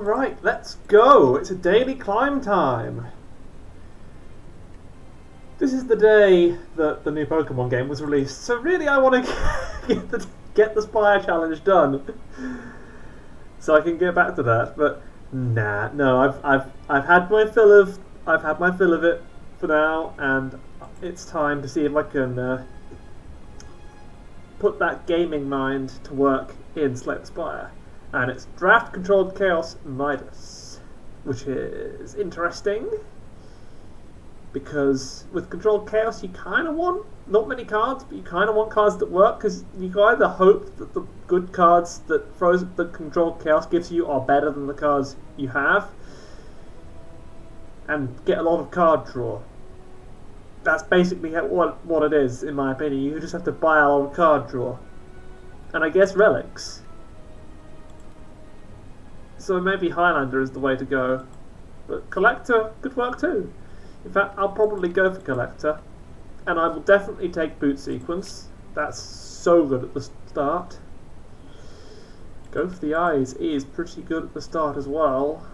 Alright, let's go! It's a daily climb time! This is the day that the new Pokemon game was released, so really I want to get the Spire challenge done, so I can get back to that. But no, I've had my fill of it for now, and it's time to see if I can put that gaming mind to work in Slay the Spire. And it's Draft Controlled Chaos Midas, which is interesting because with Controlled Chaos you kind of want not many cards, but you kind of want cards that work, because you can either hope that the good cards that Controlled Chaos gives you are better than the cards you have and get a lot of card draw. That's basically what it is, in my opinion. You just have to buy a lot of card draw. And I guess relics. So maybe Highlander is the way to go. But Collector could work too. In fact, I'll probably go for Collector. And I will definitely take Boot Sequence. That's so good at the start. Go for the Eyes is pretty good at the start as well.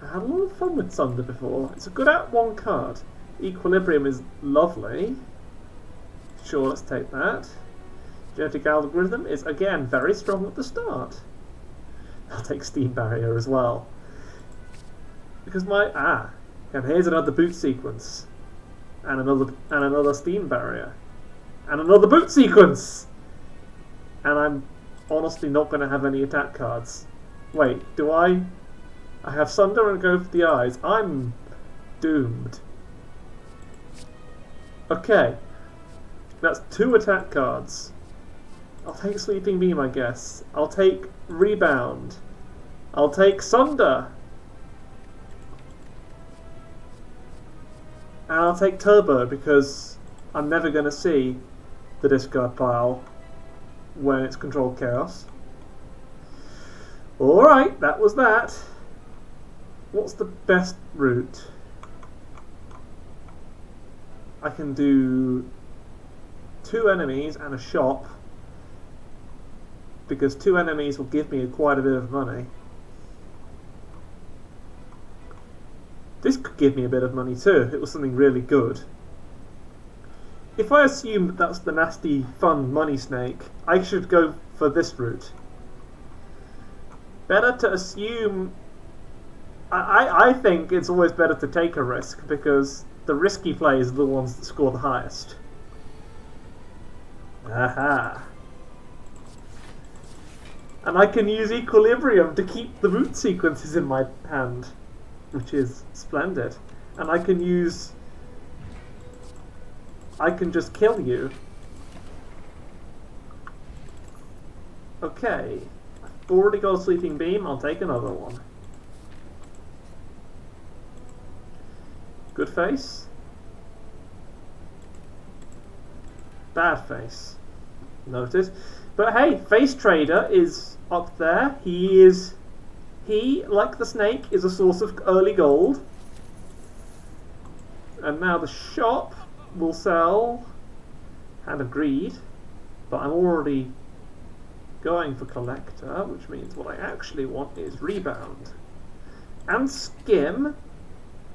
I had a lot of fun with Sunder before. It's a good at-one card. Equilibrium is lovely. Sure, let's take that. Genetic Algorithm is, again, very strong at the start. I'll take Steam Barrier as well. Because and here's another Boot Sequence. And another Steam Barrier. And another Boot Sequence! And I'm honestly not going to have any attack cards. Wait, do I? I have Sunder and go for the Eyes. I'm doomed. Okay. That's 2 attack cards. I'll take Sleeping Beam, I guess. I'll take Rebound. I'll take Sunder. And I'll take Turbo, because I'm never going to see the discard pile when it's Controlled Chaos. Alright, that was that. What's the best route? I can do 2 enemies and a shop, because 2 enemies will give me quite a bit of money. This could give me a bit of money too if it was something really good. If I assume that that's the nasty fun money snake, I should go for this route. Better to assume... I think it's always better to take a risk, because the risky plays are the ones that score the highest. Aha! And I can use Equilibrium to keep the Boot Sequences in my hand, which is splendid. And I can just kill you. Okay. I've already got a Sleeping Beam, I'll take another one. Good face. Bad face. Noted. But hey, Face Trader is up there. He, like the snake, is a source of early gold. And now the shop will sell Hand of Greed. But I'm already going for Collector, which means what I actually want is Rebound. And Skim.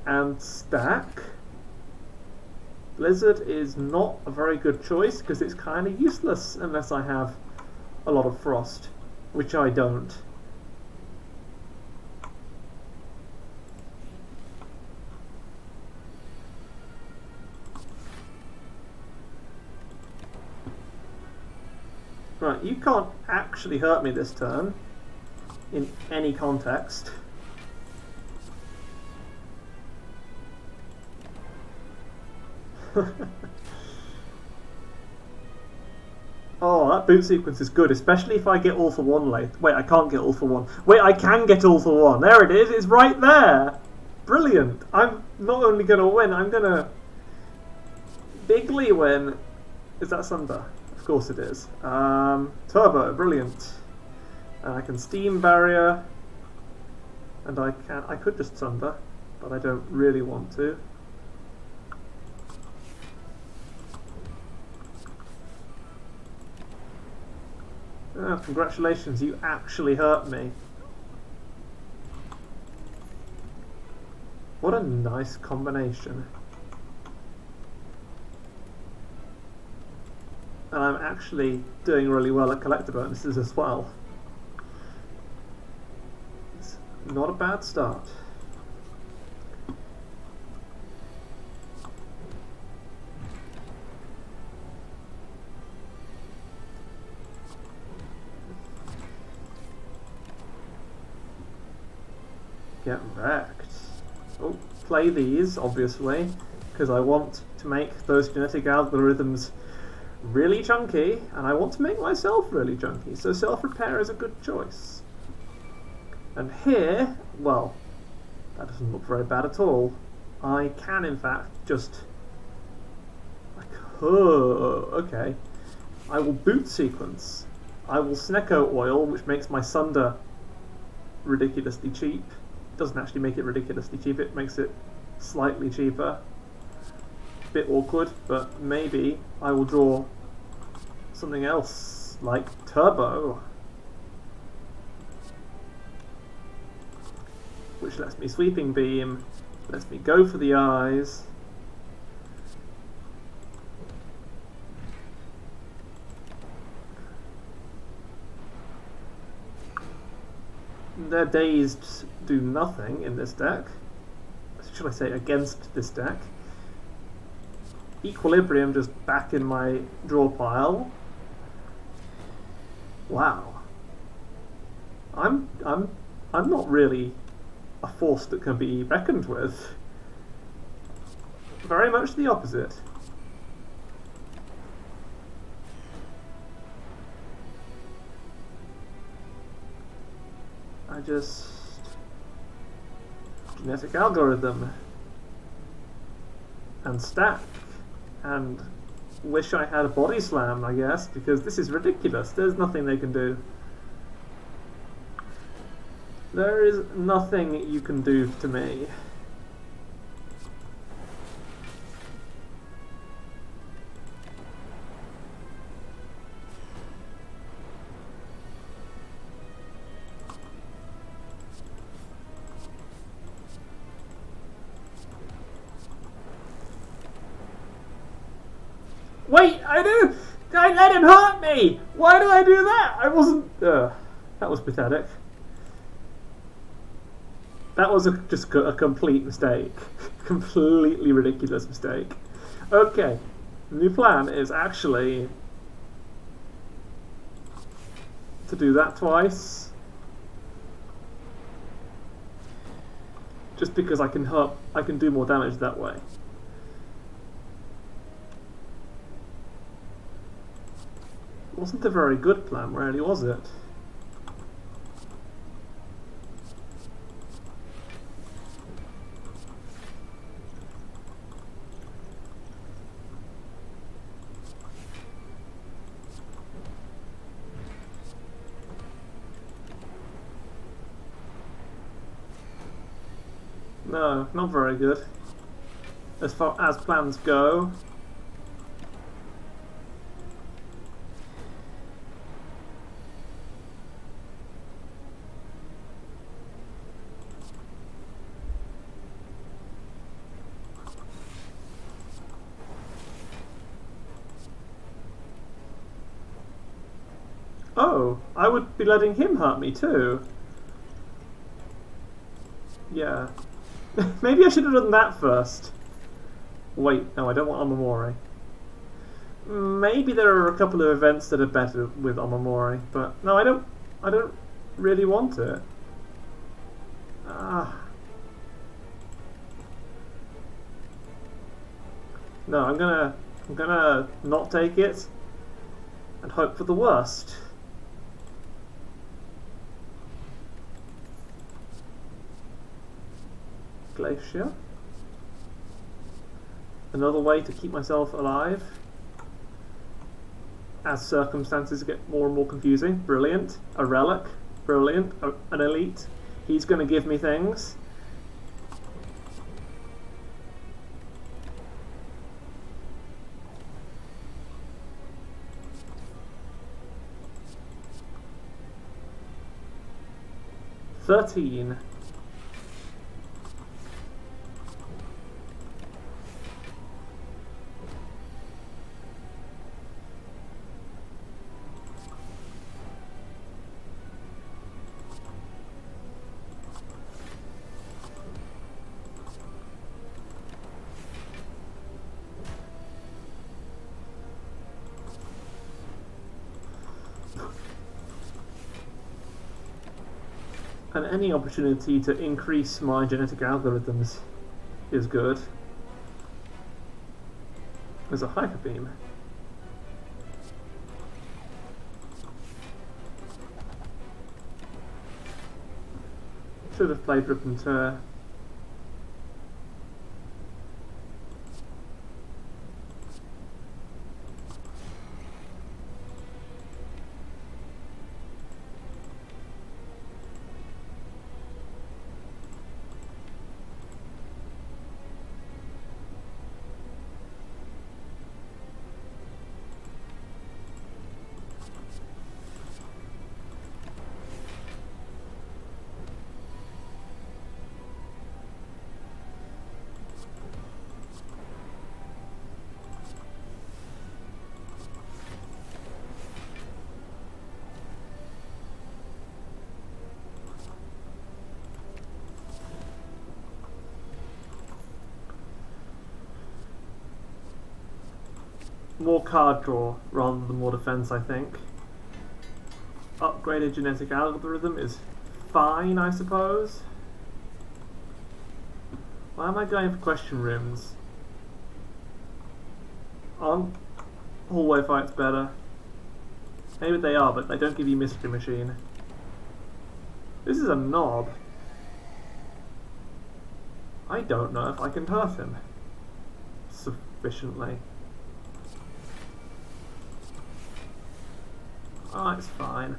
And Stack. Blizzard is not a very good choice because it's kind of useless unless I have a lot of Frost, which I don't. Right, you can't actually hurt me this turn in any context. Oh, that Boot Sequence is good, especially if I get all for one late. Wait, I can't get all for one. Wait, I can get all for one. There it is. It's right there. Brilliant. I'm not only going to win, I'm going to bigly win. Is that Sunder? Of course it is. Turbo, brilliant. And I can Steam Barrier. And I could just Sunder, but I don't really want to. Oh, congratulations, you actually hurt me. What a nice combination. And I'm actually doing really well at collector bonuses as well. It's not a bad start. Get wrecked. Oh, play these, obviously, because I want to make those genetic algorithms really chunky, and I want to make myself really chunky, so self-repair is a good choice. And here, well, that doesn't look very bad at all. I can, in fact, just... okay. I will boot sequence. I will Snecko oil, which makes my Sunder ridiculously cheap. Doesn't actually make it ridiculously cheap, it makes it slightly cheaper. Bit awkward, but maybe I will draw something else, like Turbo, which lets me Sweeping Beam, lets me go for the eyes. Their Dazed do nothing in this deck. Should I say against this deck? Equilibrium just back in my draw pile. Wow. I'm not really a force that can be reckoned with. Very much the opposite. I just... genetic algorithm. And stack. And wish I had a body slam, I guess, because this is ridiculous. There's nothing they can do. There is nothing you can do to me. Wait, I let him hurt me! Why did I do that? I wasn't... that was pathetic. That was just a complete mistake. Completely ridiculous mistake. Okay, the new plan is actually to do that twice. Just because I can do more damage that way. Wasn't a very good plan, really, was it? No, not very good. As far as plans go. Oh, I would be letting him hurt me too. Yeah. Maybe I should have done that first. Wait, no, I don't want Amamori. Maybe there are a couple of events that are better with Amamori, but no, I don't really want it. No, I'm gonna not take it and hope for the worst. Glacier. Another way to keep myself alive as circumstances get more and more confusing. Brilliant. A relic. Brilliant. An elite. He's going to give me things. 13. And any opportunity to increase my genetic algorithms is good. There's a hyper beam. Should have played Rip and Tear. More card draw rather than more defense, I think. Upgraded genetic algorithm is fine, I suppose. Why am I going for question rooms? Aren't hallway fights better? Maybe they are, but they don't give you Mystery Machine. This is a knob. I don't know if I can hurt him sufficiently. Oh, it's fine.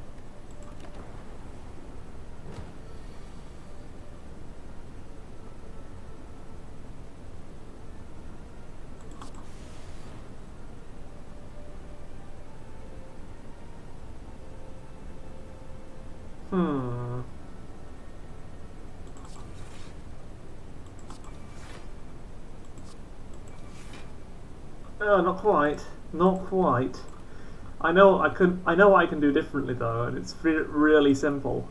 Oh, not quite. Not quite. I know I know what I can do differently though, and it's really simple.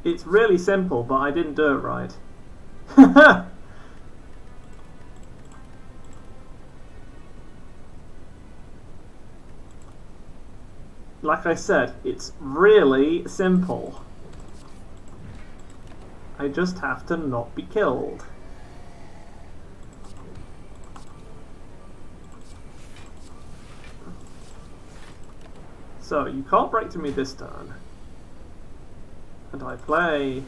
It's really simple, but I didn't do it right. Like I said, it's really simple. I just have to not be killed. So, you can't break to me this turn. And I play...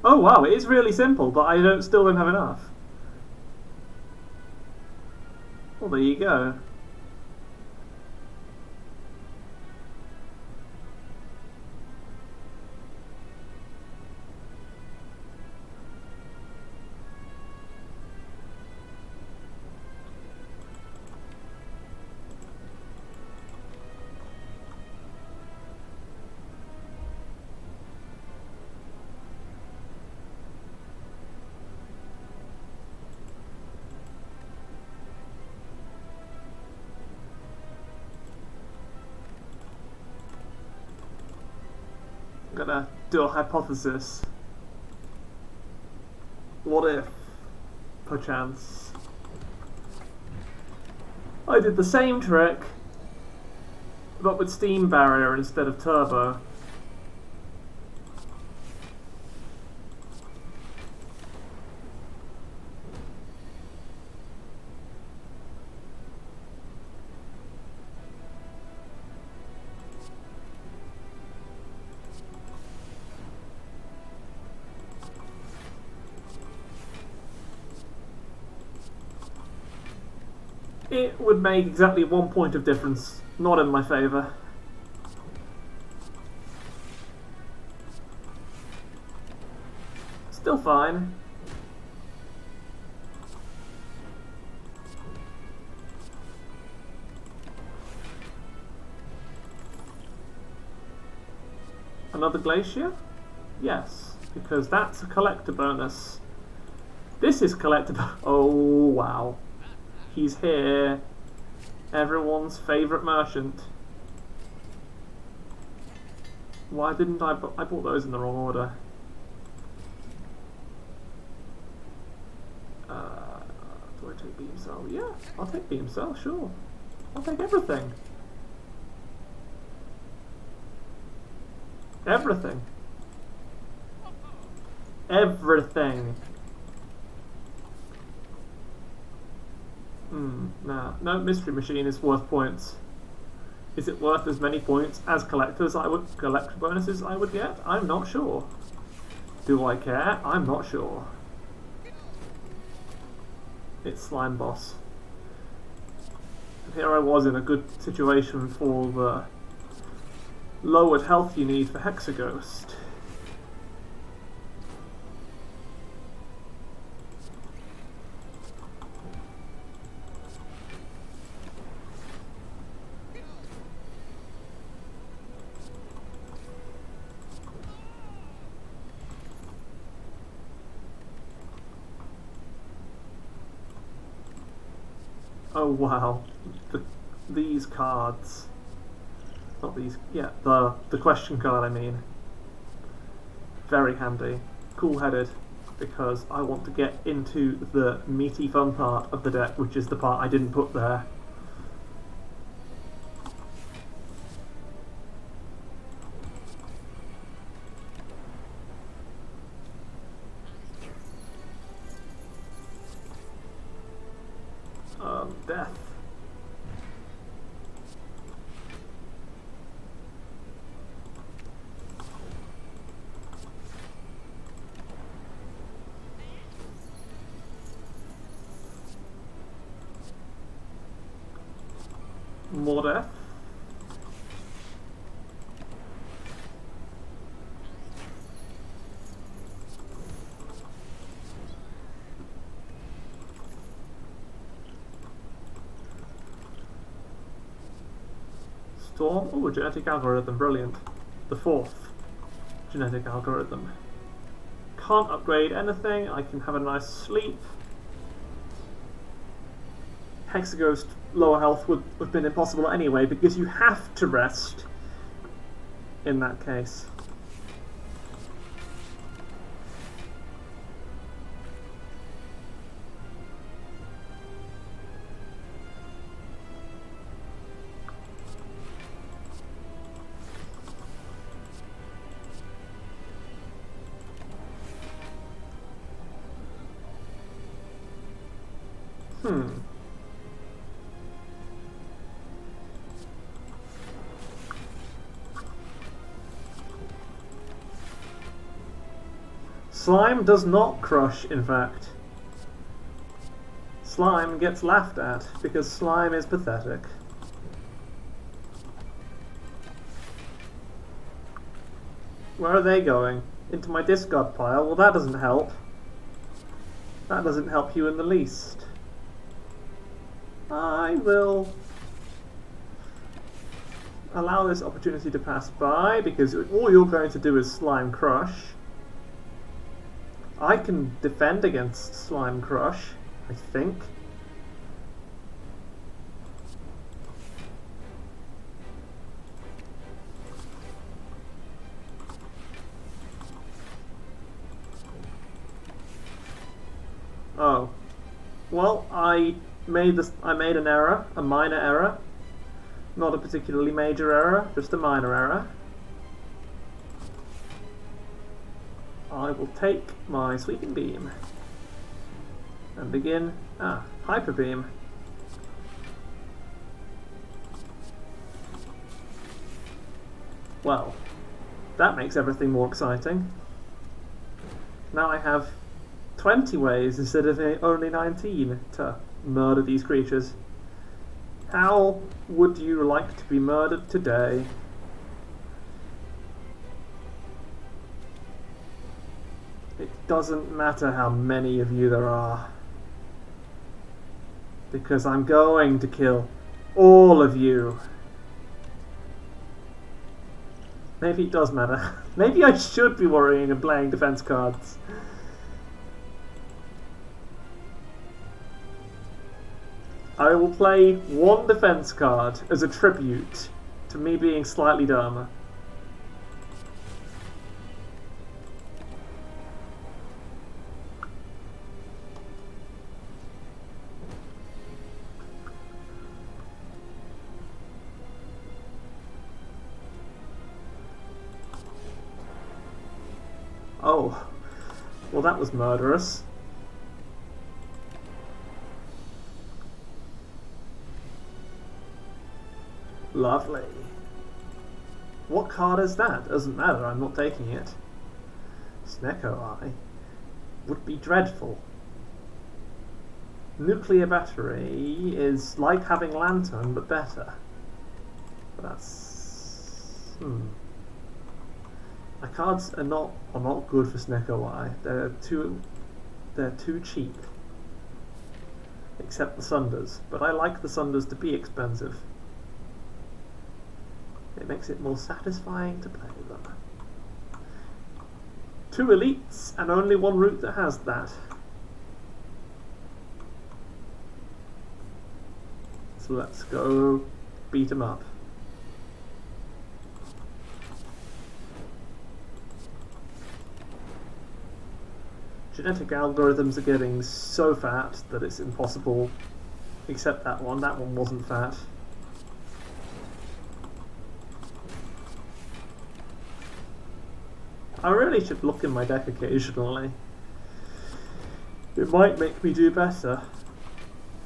Oh wow, it is really simple, but I still don't have enough. Well, there you go. I'm gonna do a hypothesis. What if, perchance, I did the same trick but with steam barrier instead of turbo. It would make exactly 1 point of difference, not in my favour. Still fine. Another glacier? Yes, because that's a collector bonus. This is collector oh wow. He's here. Everyone's favourite merchant. Why didn't I bought those in the wrong order. Do I take beam cell? Yeah, I'll take beam cell, sure. I'll take everything. Everything. Everything. Nah. No, mystery machine is worth points. Is it worth as many points as collector bonuses I would get? I'm not sure. Do I care? I'm not sure. It's Slime Boss. And here I was in a good situation for the lowered health you need for Hexaghost. Oh wow, these cards. Not these, yeah, the question card I mean. Very handy. Cool-headed, because I want to get into the meaty fun part of the deck, which is the part I didn't put there. Death. More death. Storm. Oh, genetic algorithm, brilliant. The 4th genetic algorithm. Can't upgrade anything, I can have a nice sleep. Hexaghost lower health would have been impossible anyway, because you have to rest in that case. Slime does not crush, in fact. Slime gets laughed at, because slime is pathetic. Where are they going? Into my discard pile? Well, that doesn't help. That doesn't help you in the least. I will allow this opportunity to pass by, because all you're going to do is slime crush. I can defend against slime crush, I think. Oh. Well, I made an error, a minor error. Not a particularly major error, just a minor error. I will take my sweeping beam and begin hyper beam. Well, that makes everything more exciting. Now I have 20 ways instead of only 19 to murder these creatures. How would you like to be murdered today? It doesn't matter how many of you there are, because I'm going to kill all of you. Maybe it does matter. Maybe I should be worrying and playing defense cards. I will play one defense card as a tribute to me being slightly dumb. Oh, well that was murderous. Lovely. What card is that? Doesn't matter, I'm not taking it. Snecko Eye would be dreadful. Nuclear Battery is like having Lantern, but better. But that's... My cards are not good for Snecko Eye. They're too cheap. Except the Sunders. But I like the Sunders to be expensive. It makes it more satisfying to play them. 2 elites and only 1 route that has that. So let's go beat 'em up. Genetic algorithms are getting so fat that it's impossible, except that one. That one wasn't fat. I really should look in my deck occasionally. It might make me do better,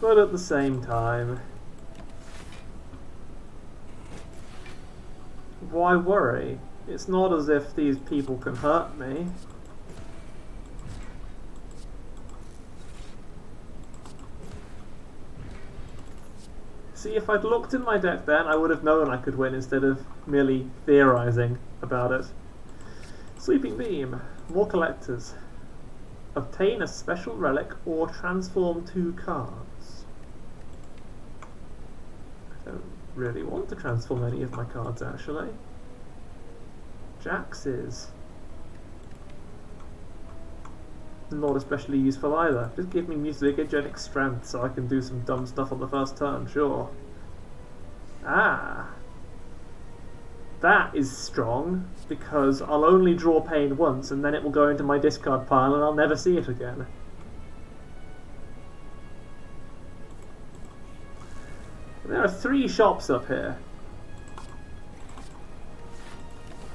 but at the same time, why worry? It's not as if these people can hurt me. See, if I'd looked in my deck then, I would have known I could win instead of merely theorising about it. Sweeping Beam. More collectors. Obtain a special relic or transform 2 cards. I don't really want to transform any of my cards, actually. Jax is not especially useful either. Just give me mutagenic strength so I can do some dumb stuff on the first turn, sure. Ah! That is strong, because I'll only draw pain once and then it will go into my discard pile and I'll never see it again. There are 3 shops up here.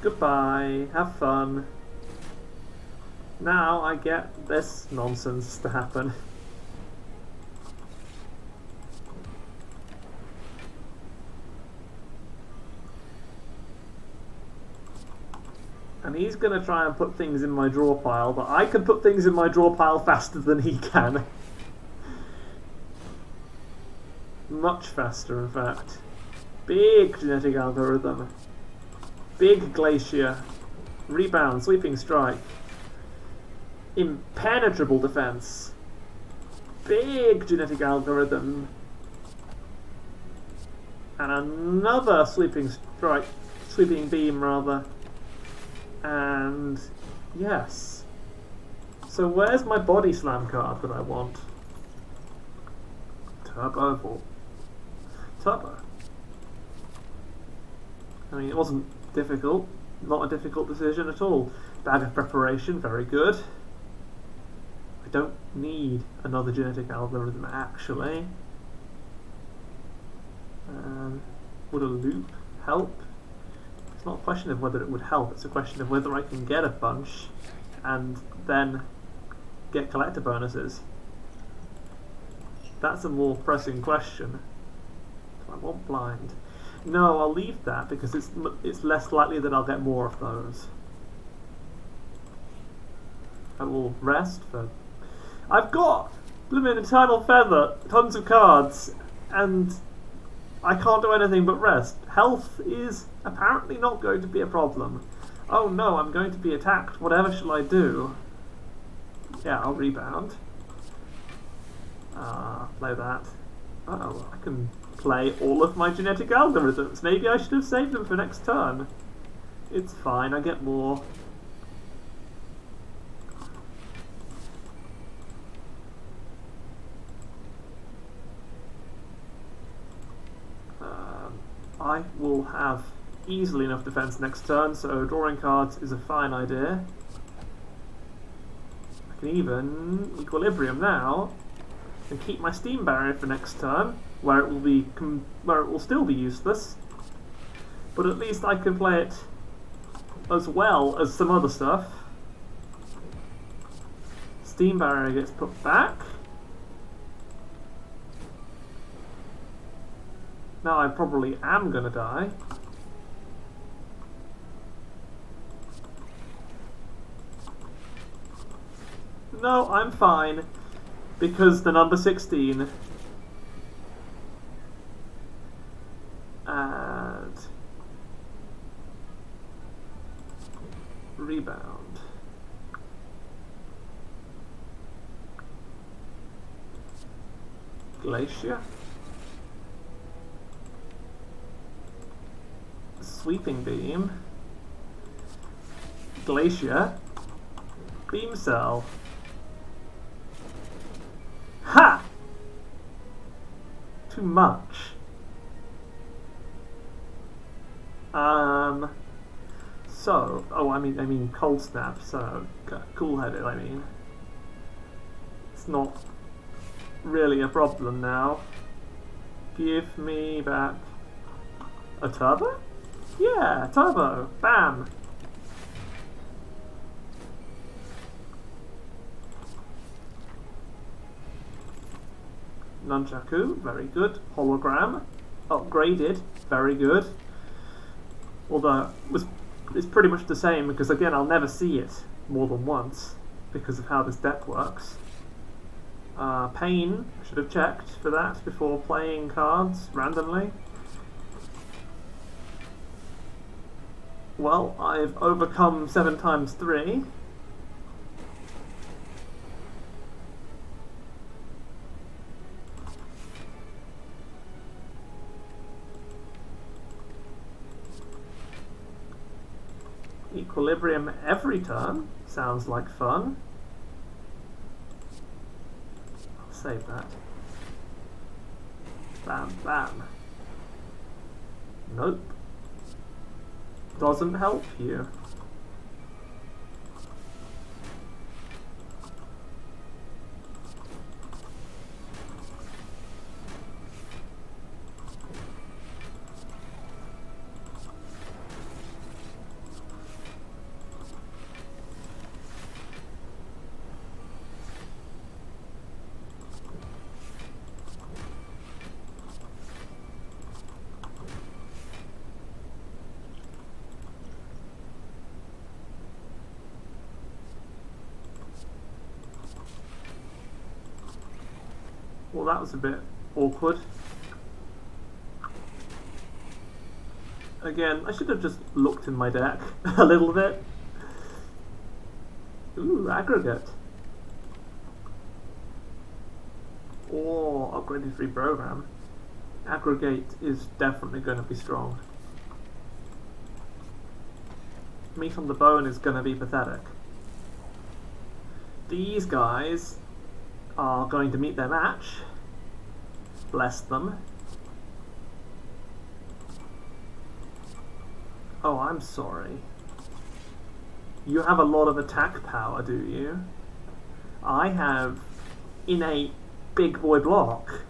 Goodbye, have fun. Now I get this nonsense to happen. And he's going to try and put things in my draw pile, but I can put things in my draw pile faster than he can. Much faster, in fact. Big genetic algorithm. Big glacier. Rebound, sweeping strike. Impenetrable defense. Big genetic algorithm. And another sweeping strike. Sweeping beam, rather. And yes. So where's my body slam card that I want? Turbo. I mean, it wasn't difficult. Not a difficult decision at all. Bag of preparation, very good. I don't need another genetic algorithm, actually. Would a loop help? It's not a question of whether it would help, it's a question of whether I can get a bunch and then get collector bonuses. That's a more pressing question. I want blind. No, I'll leave that because it's less likely that I'll get more of those. I will rest for... I've got Blooming Eternal Feather, tons of cards, and I can't do anything but rest. Health is apparently not going to be a problem. Oh no, I'm going to be attacked. Whatever shall I do? Yeah, I'll rebound. Play that. Uh-oh, I can play all of my genetic algorithms. Maybe I should have saved them for next turn. It's fine, I get more. I will have easily enough defense next turn, so drawing cards is a fine idea. I can even equilibrium now and keep my steam barrier for next turn, where it will still be useless, but at least I can play it as well as some other stuff. Steam barrier gets put back. Now I probably am gonna die. No, I'm fine, because the number 16 and rebound. Glacier. Sweeping beam. Glacier. Beam cell. Ha! Too much. So, oh, I mean cold snap, so cool-headed, I mean. It's not really a problem now. Give me back a turbo? Yeah, turbo. Bam. Nunchaku, very good. Hologram, upgraded, very good. Although it's pretty much the same because again I'll never see it more than once because of how this deck works. Pain, should have checked for that before playing cards randomly. Well, I've overcome 7 times 3. Equilibrium every turn. Sounds like fun. I'll save that. Bam, bam. Nope. Doesn't help you. Well, that was a bit awkward. Again, I should have just looked in my deck a little bit. Ooh, aggregate. Or upgraded free program. Aggregate is definitely going to be strong. Meat on the bone is going to be pathetic. These guys are going to meet their match. Bless them. Oh, I'm sorry. You have a lot of attack power, do you? I have innate big boy block.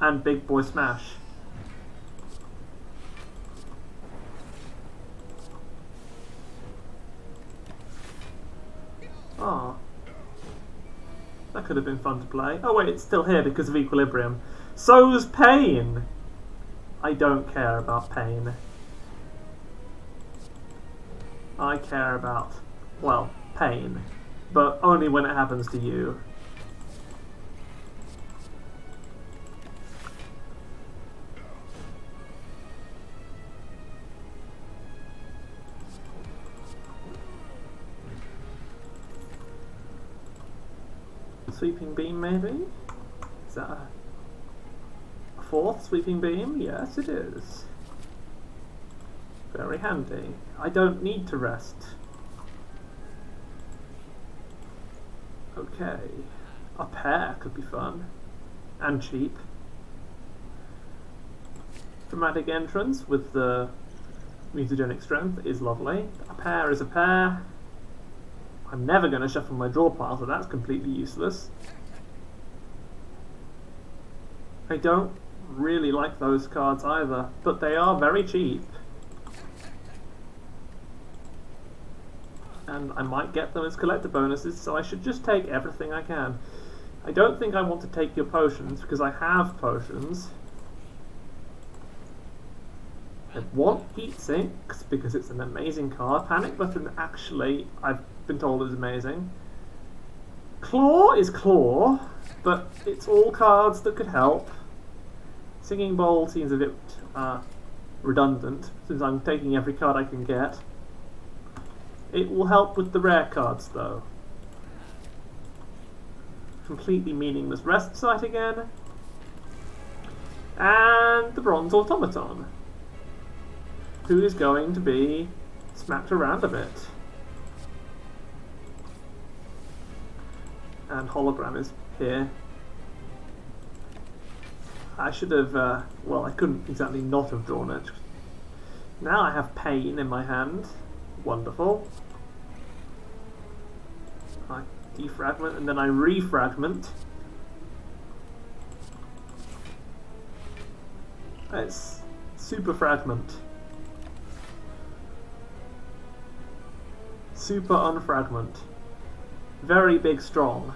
And Big Boy Smash. Ah. That could have been fun to play. Oh wait, it's still here because of equilibrium. So's pain! I don't care about pain. I care about, well, pain. But only when it happens to you. Sweeping beam, maybe? Is that a fourth sweeping beam? Yes, it is. Very handy. I don't need to rest. Okay. A pair could be fun. And cheap. Dramatic entrance with the mutagenic strength is lovely. A pair is a pair. I'm never going to shuffle my draw pile, so that's completely useless. I don't really like those cards either, but they are very cheap. And I might get them as collector bonuses, so I should just take everything I can. I don't think I want to take your potions, because I have potions. I want Heat Sinks, because it's an amazing card. Panic Button, actually, I've been told is amazing. Claw is Claw, but it's all cards that could help. Singing Bowl seems a bit redundant, since I'm taking every card I can get. It will help with the rare cards, though. Completely meaningless Rest Site again. And the Bronze Automaton, who is going to be smacked around a bit. And Hologram is here. I should have, well, I couldn't exactly not have drawn it. Now I have Pain in my hand. Wonderful. I defragment and then I refragment. It's super fragment. Super unfragment. Very big strong.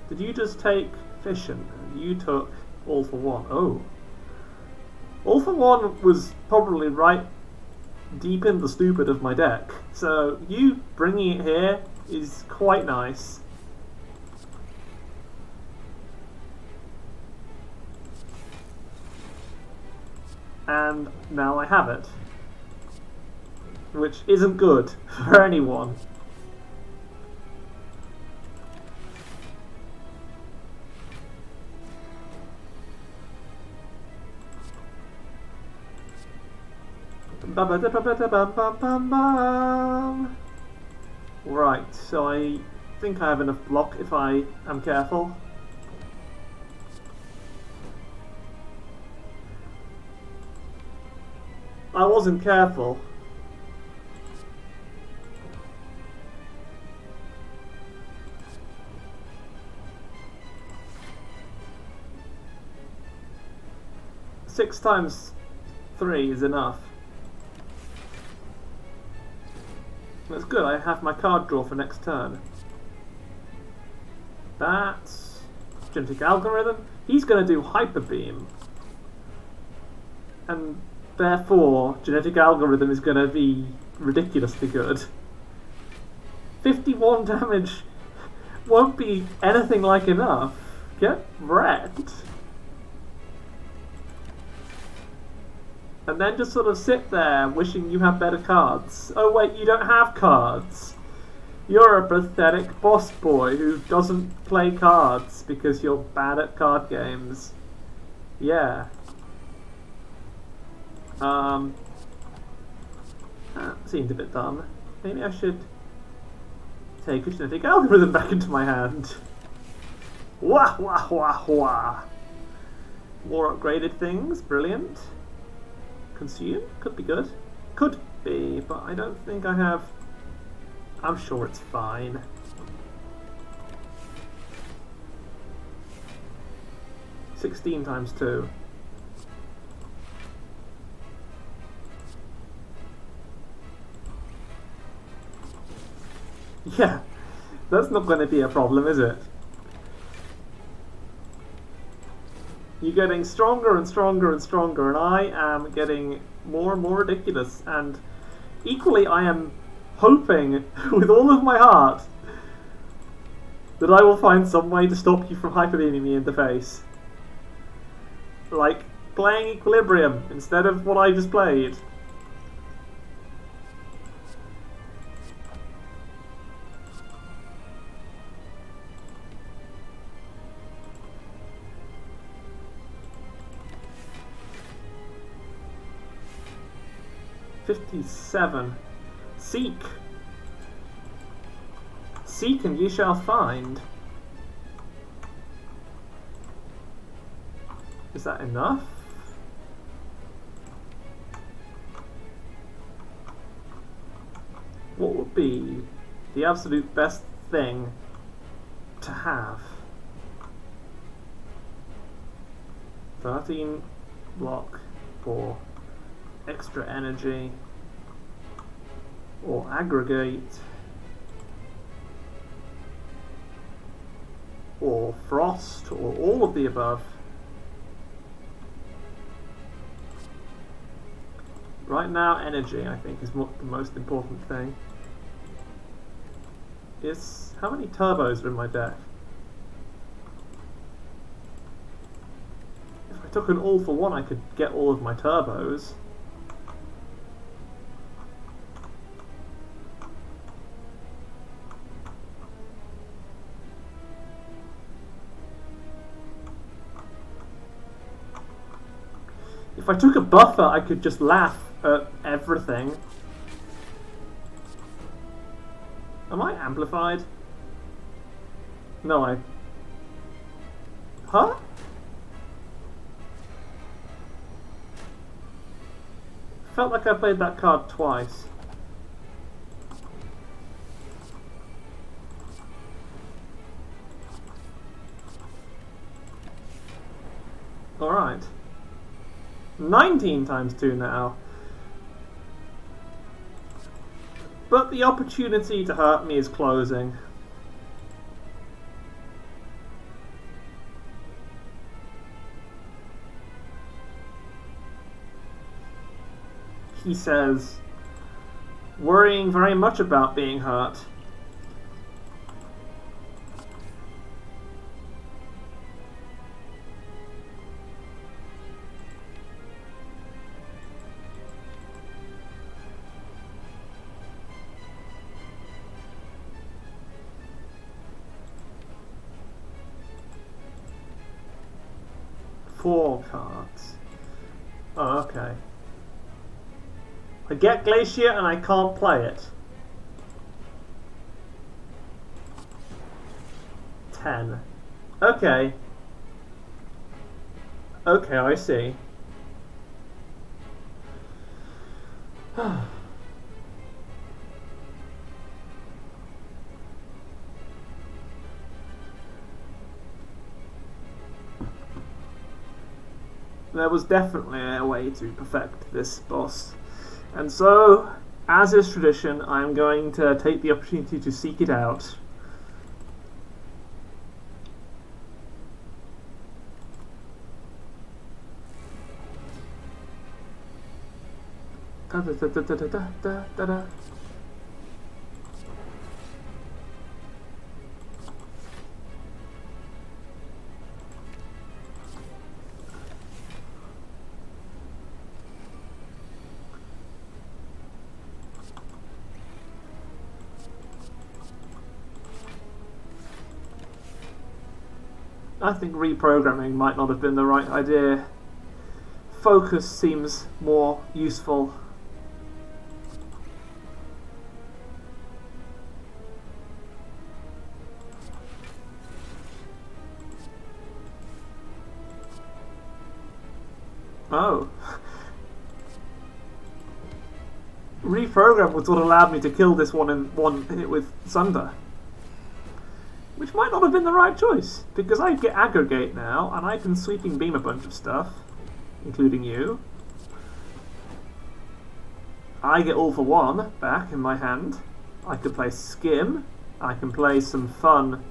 Did you just take Fission? You took All for One. Oh. All for One was probably right deep in the stupid of my deck. So you bringing it here is quite nice. And now I have it. Which isn't good for anyone. Right, so I think I have enough block if I am careful. I wasn't careful. Six times 3 is enough. That's good, I have my card draw for next turn. That's Genetic Algorithm. He's going to do Hyper Beam. And therefore, Genetic Algorithm is going to be ridiculously good. 51 damage won't be anything like enough. Get wrecked. And then just sort of sit there wishing you have better cards. Oh wait, you don't have cards. You're a pathetic boss boy who doesn't play cards because you're bad at card games. Yeah. That seemed a bit dumb. Maybe I should take a Genetic Algorithm back into my hand. Wah wah wah wah. More upgraded things, brilliant. Consume? Could be good. Could be, but I don't think I have... I'm sure it's fine. 16 times 2. Yeah, that's not going to be a problem, is it? You're getting stronger and stronger and stronger, and I am getting more and more ridiculous. And equally, I am hoping with all of my heart that I will find some way to stop you from hyperbeaming me in the face. Like playing Equilibrium instead of what I just played. "57. Seek. Seek and ye shall find." Is that enough? What would be the absolute best thing to have? 13 block for extra energy, or aggregate, or frost, or all of the above. Right now, energy, I think, is the most important thing. How many turbos are in my deck? If I took an all for one, I could get all of my turbos. If I took a buffer, I could just laugh at everything. Am I amplified? No, Huh? Felt like I played that card twice. Alright. 19 times 2 now. But the opportunity to hurt me is closing. He says, worrying very much about being hurt. Four cards. Oh, okay. I get Glacier and I can't play it. 10. Okay. Okay, I see. There was definitely a way to perfect this boss. And so, as is tradition, I'm going to take the opportunity to seek it out. Da da da da da da da da da. I think reprogramming might not have been the right idea. Focus seems more useful. Oh. Reprogram was what allowed me to kill this one in one hit with Sunder. which might not have been the right choice, because I get aggregate now, and I can sweeping beam a bunch of stuff, including you. I get all for one back in my hand. I can play skim. I can play some fun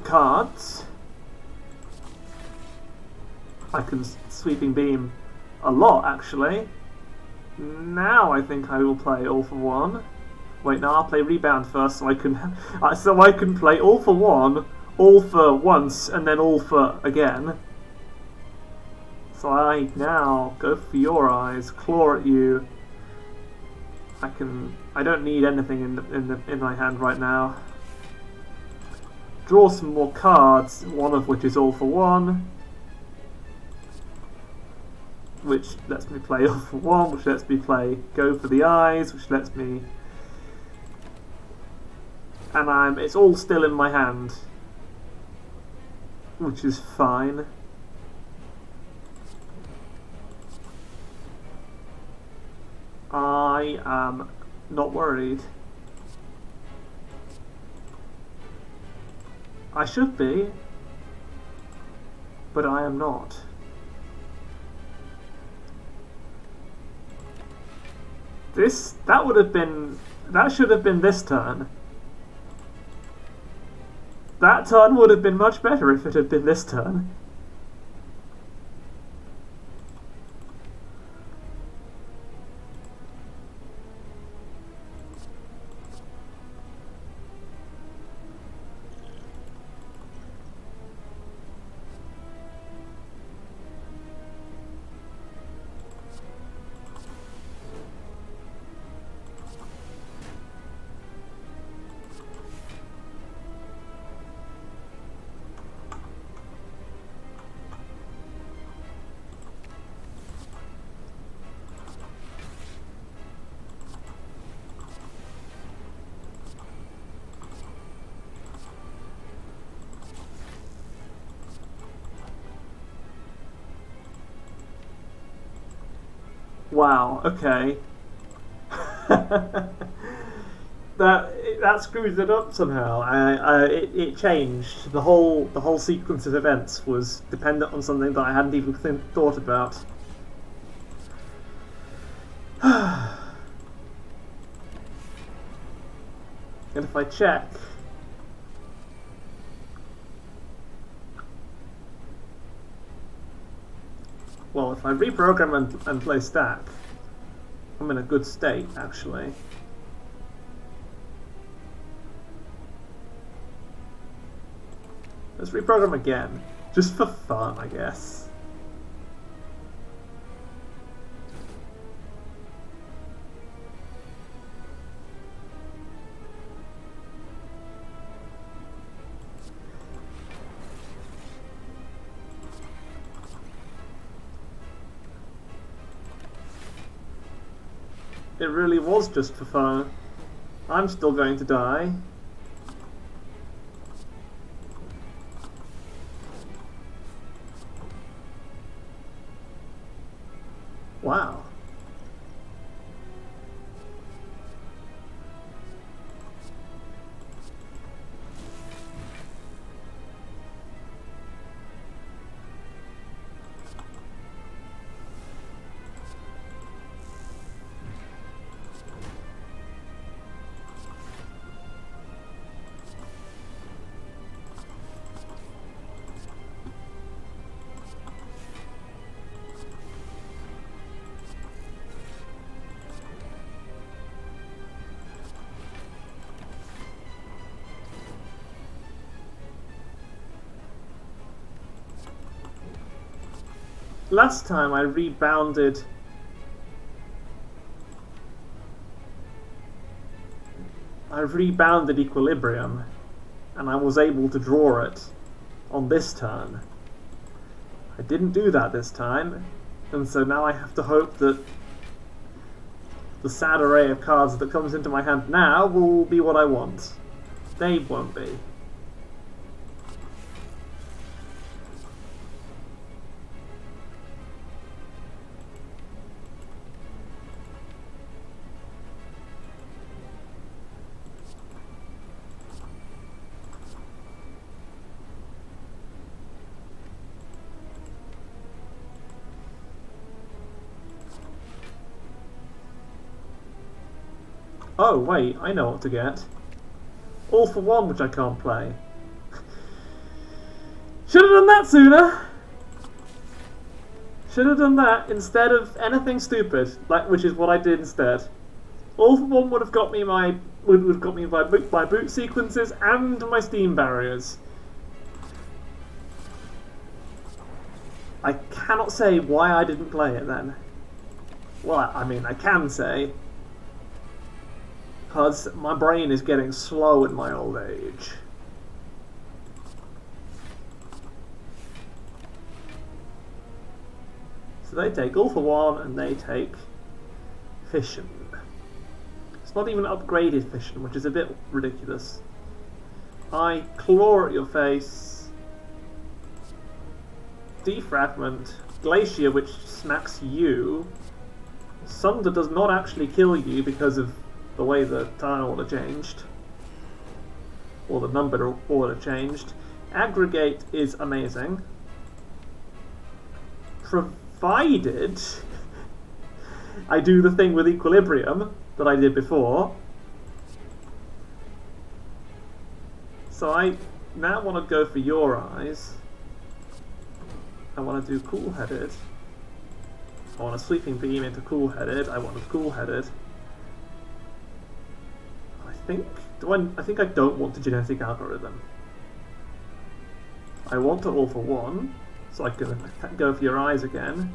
cards. I can sweeping beam a lot, actually. Now I think I will play all for one. Wait, no, I'll play rebound first, so I can play all for one, all for once, and then all for again. So I now go for your eyes, claw at you. I don't need anything in my hand right now. Draw some more cards, one of which is all for one, which lets me play all for one, which lets me play go for the eyes, which lets me, and it's all still in my hand, which is fine. I am not worried. I should be, but I am not. That should have been this turn. That turn would have been much better if it had been this turn. Wow, okay. that screws it up somehow. It changed. The whole sequence of events was dependent on something that I hadn't even thought about. And if I check, well, if I reprogram and play stack, I'm in a good state, actually. Let's reprogram again, just for fun, I guess. It really was just for fun. I'm still going to die. Wow. Last time I rebounded Equilibrium, and I was able to draw it on this turn. I didn't do that this time, and so now I have to hope that the sad array of cards that comes into my hand now will be what I want. They won't be. Oh, wait, I know what to get. All for One, which I can't play. Should have done that sooner! Should have done that instead of anything stupid, which is what I did instead. All for One would have got me my boot sequences and my steam barriers. I cannot say why I didn't play it then. Well, I mean, I can say, because my brain is getting slow in my old age. So they take All for One and they take Fission. It's not even upgraded Fission, which is a bit ridiculous. I claw at your face. Defragment. Glacier, which smacks you. Sunder does not actually kill you because of the way the turn order changed. Or the number order changed. Aggregate is amazing. Provided I do the thing with Equilibrium that I did before. So I now want to go for your eyes. I want to do Cool-Headed. I want a Sweeping Beam into Cool-Headed. I want a Cool-Headed. I think I don't want the Genetic Algorithm. I want to All for One, so I can go for your eyes again.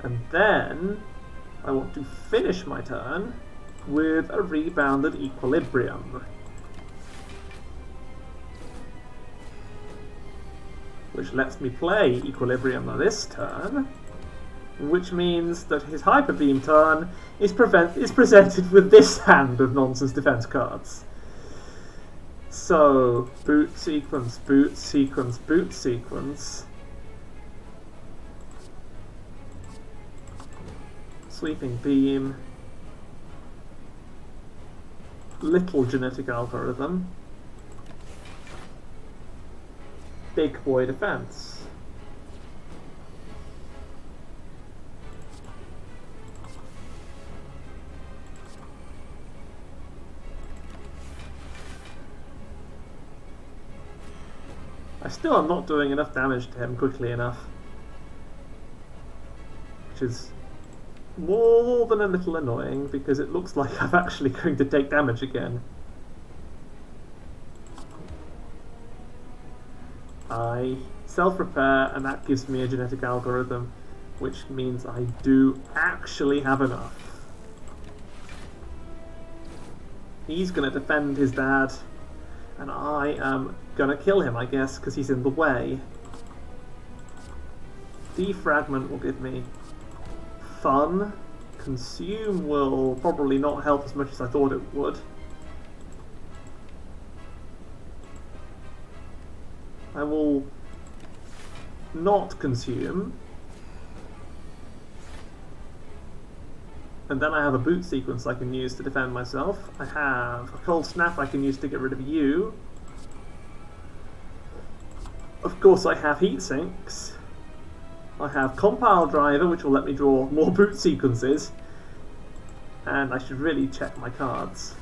And then I want to finish my turn with a Rebounded Equilibrium. Which lets me play Equilibrium on this turn, which means that his Hyper Beam turn is presented with this hand of nonsense defense cards. So, boot sequence, boot sequence, boot sequence. Sweeping Beam. Little Genetic Algorithm. Big Boy Defense. I still am not doing enough damage to him quickly enough. Which is more than a little annoying, because it looks like I'm actually going to take damage again. I self-repair, and that gives me a Genetic Algorithm, which means I do actually have enough. He's going to defend his dad, and I am going to kill him, I guess, because he's in the way. Defragment will give me fun. Consume will probably not help as much as I thought it would. I will not consume. And then I have a boot sequence I can use to defend myself. I have a Cold Snap I can use to get rid of you. Of course I have Heat Sinks. I have Compile Driver, which will let me draw more boot sequences. And I should really check my cards.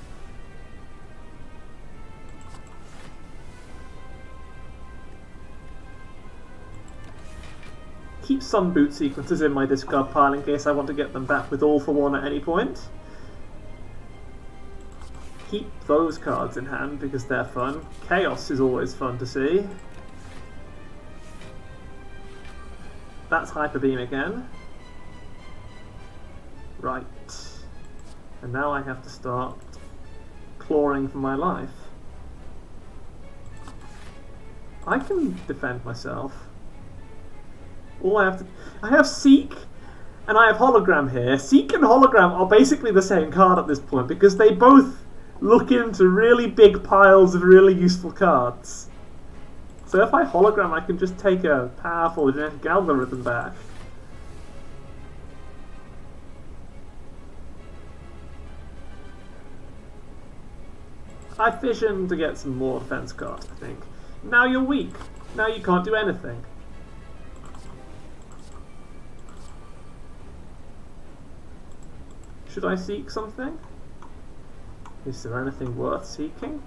Keep some boot sequences in my discard pile in case I want to get them back with All for One at any point. Keep those cards in hand because they're fun. Chaos is always fun to see. That's Hyper Beam again. Right. And now I have to start clawing for my life. I can defend myself. I have Seek and I have Hologram here. Seek and Hologram are basically the same card at this point because they both look into really big piles of really useful cards. So if I Hologram, I can just take a powerful Genetic Algorithm back. I Fission to get some more defense cards, I think. Now you're weak. Now you can't do anything. Should Should I seek something? Is there anything worth seeking?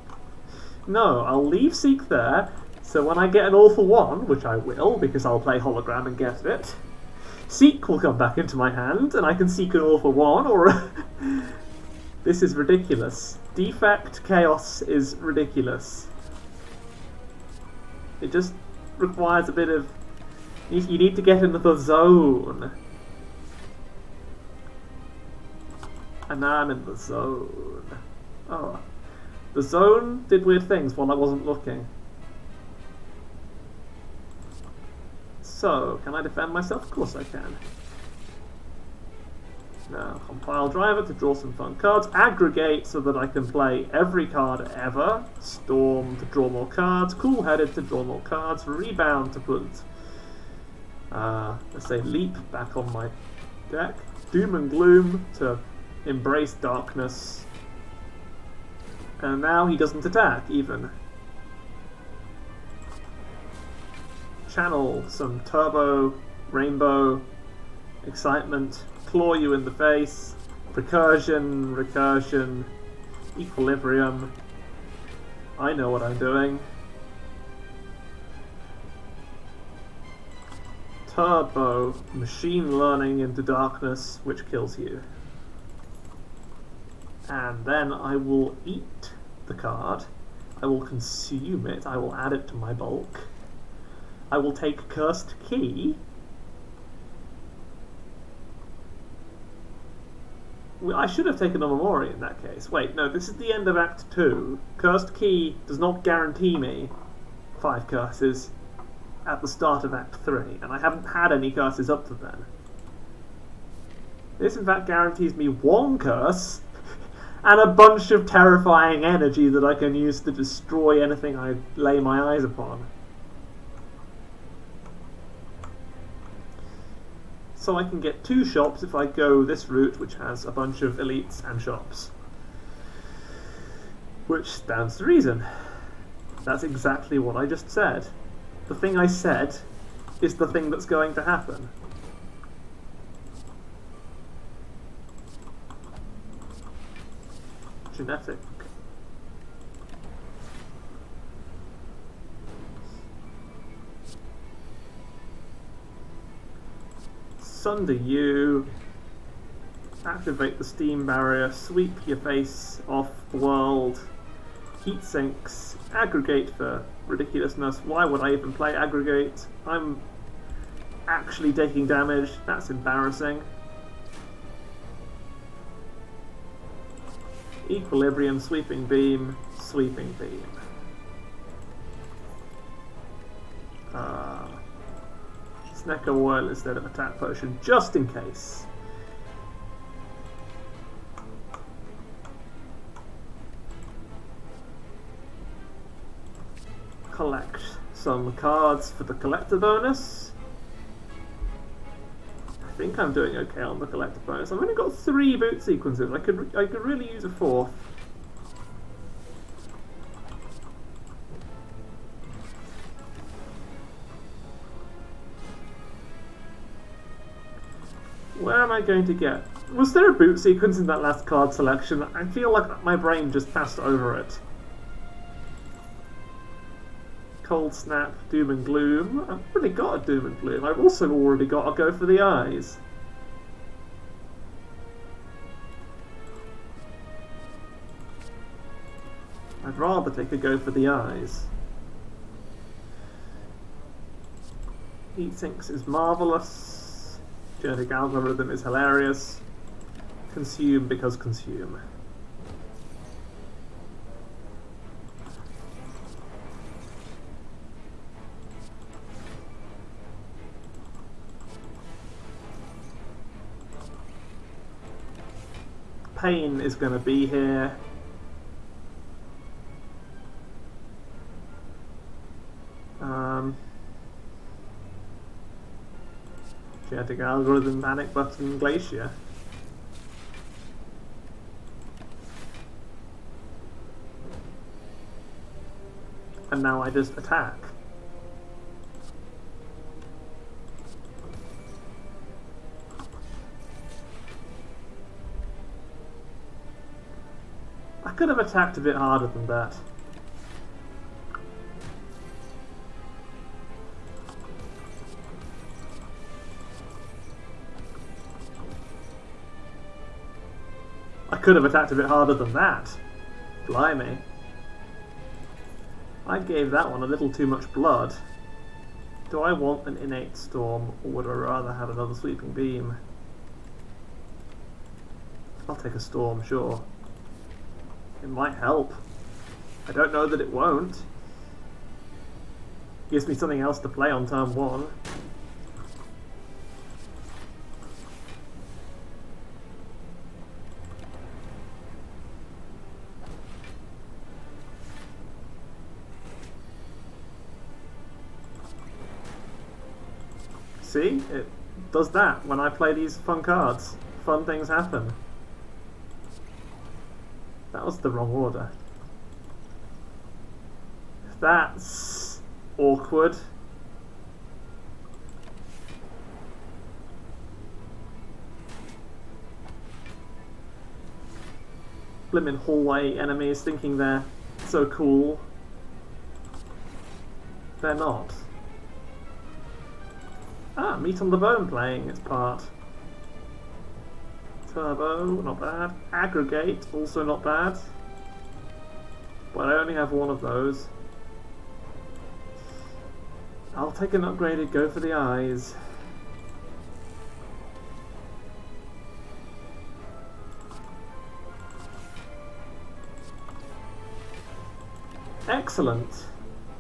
No, I'll leave seek there, so when I get an all for one, which I will, because I'll play hologram and get it, seek will come back into my hand, and I can seek an all for one, or... This is ridiculous. Defect chaos is ridiculous. It just requires a bit of... You need to get into the zone. And now I'm in the zone. Oh. The zone did weird things while I wasn't looking. So, can I defend myself? Of course I can. Now, compile driver to draw some fun cards. Aggregate so that I can play every card ever. Storm to draw more cards. Cool-headed to draw more cards. Rebound to put, let's say, leap back on my deck. Doom and gloom to embrace darkness. And now he doesn't attack, even. Channel some turbo, rainbow, excitement, claw you in the face, recursion, equilibrium. I know what I'm doing. Turbo, machine learning into darkness, which kills you. And then I will eat the card, I will consume it, I will add it to my bulk, I will take Cursed Key. Well, I should have taken a Memory in that case. Wait, no, this is the end of Act 2. Cursed Key does not guarantee me 5 curses at the start of Act 3, and I haven't had any curses up to then. This in fact guarantees me 1 curse, and a bunch of terrifying energy that I can use to destroy anything I lay my eyes upon. So I can get 2 shops if I go this route, which has a bunch of elites and shops. Which stands to reason. That's exactly what I just said. The thing I said is the thing that's going to happen. Genetic. Sunder you. Activate the steam barrier. Sweep your face off the world. Heat sinks. Aggregate for ridiculousness. Why would I even play aggregate? I'm actually taking damage. That's embarrassing. Equilibrium, sweeping beam, sweeping beam. Snecker oil instead of attack potion, just in case. Collect some cards for the collector bonus. I think I'm doing okay on the collector bonus. I've only got 3 boot sequences. I could really use a 4th. Where am I going to get? Was there a boot sequence in that last card selection? I feel like my brain just passed over it. Cold Snap, Doom and Gloom. I've already got a Doom and Gloom. I've also already got a Go for the Eyes. I'd rather take a Go for the Eyes. Heat Sinks is marvellous. Genetic Algorithm is hilarious. Consume because consume. Pain is going to be here. Genetic Algorithm, Panic Button, Glacier. And now I just attack. I could have attacked a bit harder than that. I could have attacked a bit harder than that. Blimey. I gave that one a little too much blood. Do I want an innate storm, or would I rather have another sweeping beam? I'll take a storm, sure. It might help. I don't know that it won't. Gives me something else to play on turn 1. See? It does that when I play these fun cards. Fun things happen. That was the wrong order. That's awkward. Blimmin' hallway enemies thinking they're so cool. They're not. Ah, Meat on the Bone playing its part. Turbo, not bad. Aggregate, also not bad. But I only have one of those. I'll take an upgraded go for the eyes. Excellent.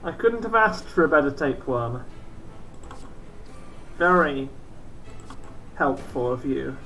I couldn't have asked for a better tapeworm. Very helpful of you.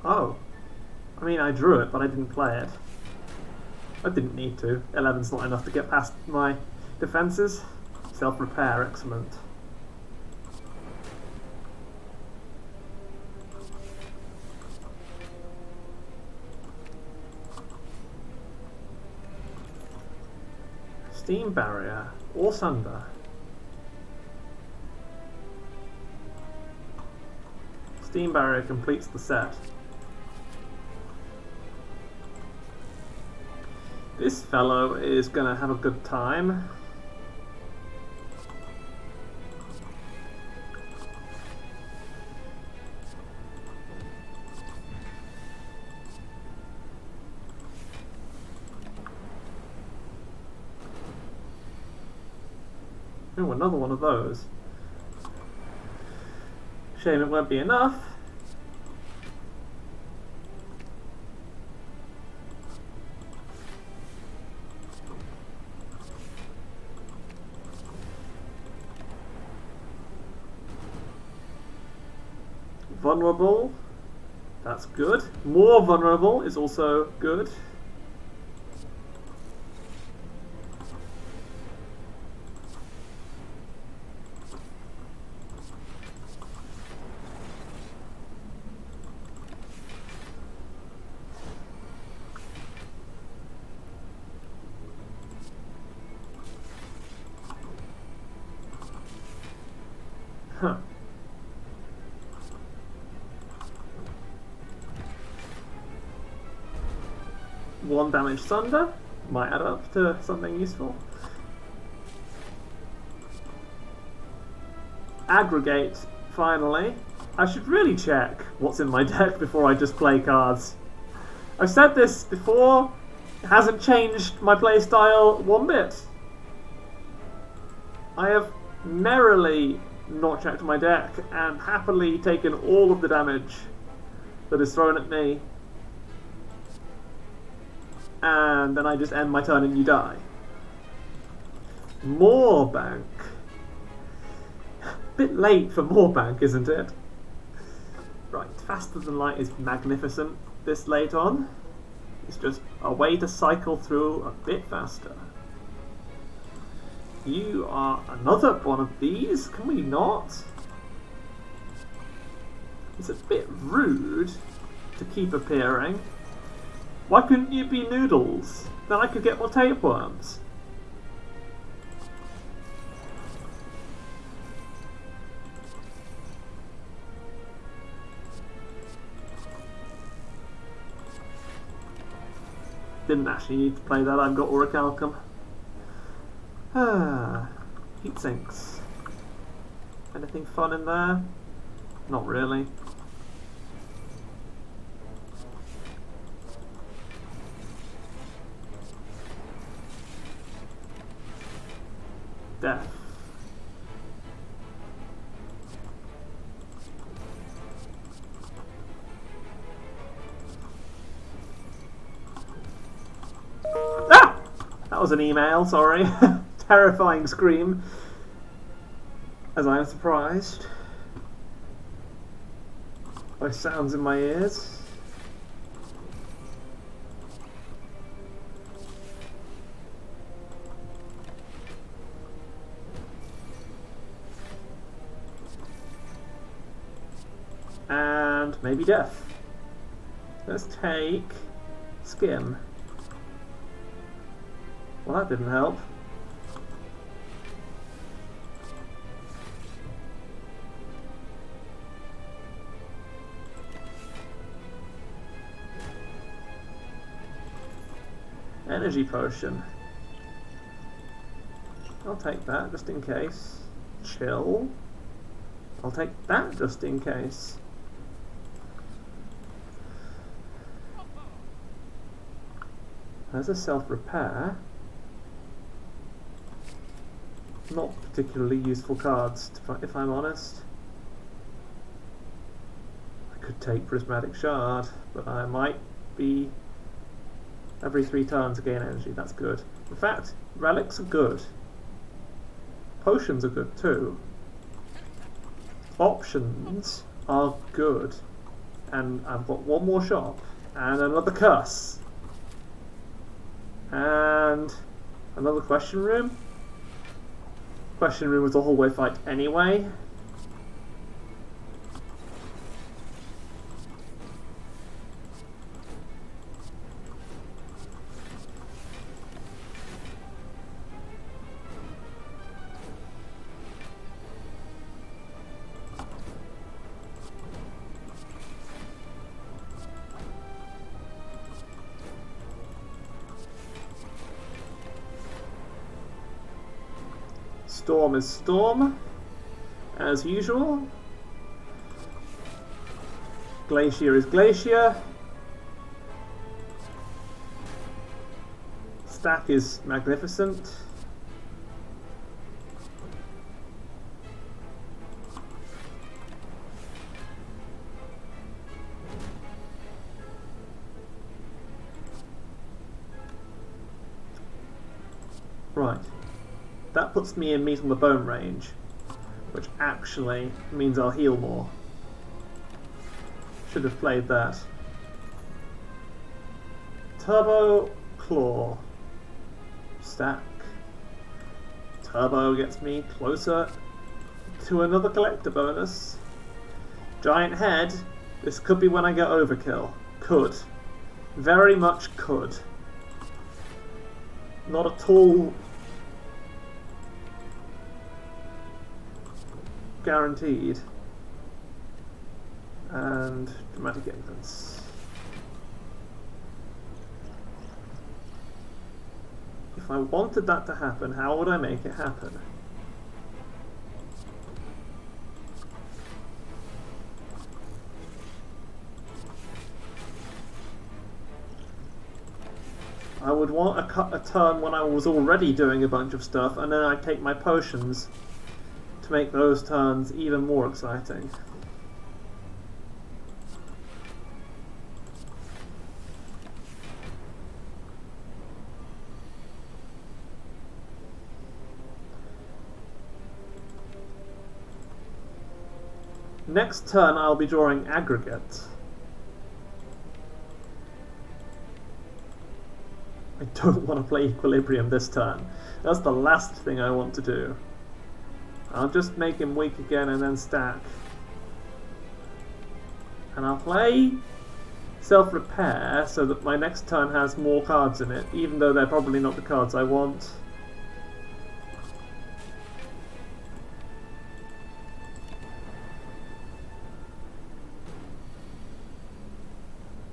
Oh. I mean, I drew it, but I didn't play it. I didn't need to. 11's not enough to get past my defences. Self-repair, excellent. Steam barrier, or sunder. Steam barrier completes the set. This fellow is gonna have a good time. Oh, another one of those. Shame it won't be enough. Vulnerable, that's good. More vulnerable is also good. Huh. One damage thunder, Might add up to something useful. Aggregate, finally. I should really check what's in my deck before I just play cards. I've said this before, it hasn't changed my playstyle one bit. I have merrily not checked my deck and happily taken all of the damage that is thrown at me, and then I just end my turn and you die. More bank. Bit late for more bank, isn't it? Right, faster than light is magnificent this late on. It's just a way to cycle through a bit faster. You are another one of these, can we not? It's a bit rude to keep appearing. Why couldn't you be noodles? Then I could get more tapeworms. Didn't actually need to play that, I've got Orichalcum. Heat sinks. Anything fun in there? Not really. Death. Ah! That was an email, sorry. Terrifying scream. As I am surprised by sounds in my ears. And maybe death. Let's take skim. Well, that didn't help. Energy potion. I'll take that just in case. Chill. I'll take that just in case. There's a self-repair. Not particularly useful cards, if I'm honest. I could take Prismatic Shard, but I might be every 3 turns to gain energy. That's good. In fact, relics are good. Potions are good too. Options are good. And I've got one more shop. And another curse. And another question room. Question room was a hallway fight anyway. Storm is storm, as usual. Glacier is glacier. Stack is magnificent. Right. That puts me in meat on the bone range, which actually means I'll heal more. Should have played that. Turbo Claw. Stack. Turbo gets me closer to another collector bonus. Giant Head. This could be when I get overkill. Could. Very much could. Not at all guaranteed. And dramatic entrance. If I wanted that to happen, how would I make it happen? I would want a turn when I was already doing a bunch of stuff, and then I'd take my potions to make those turns even more exciting. Next turn I'll be drawing aggregate. I don't want to play equilibrium this turn. That's the last thing I want to do. I'll just make him weak again and then stack. And I'll play self-repair so that my next turn has more cards in it, even though they're probably not the cards I want.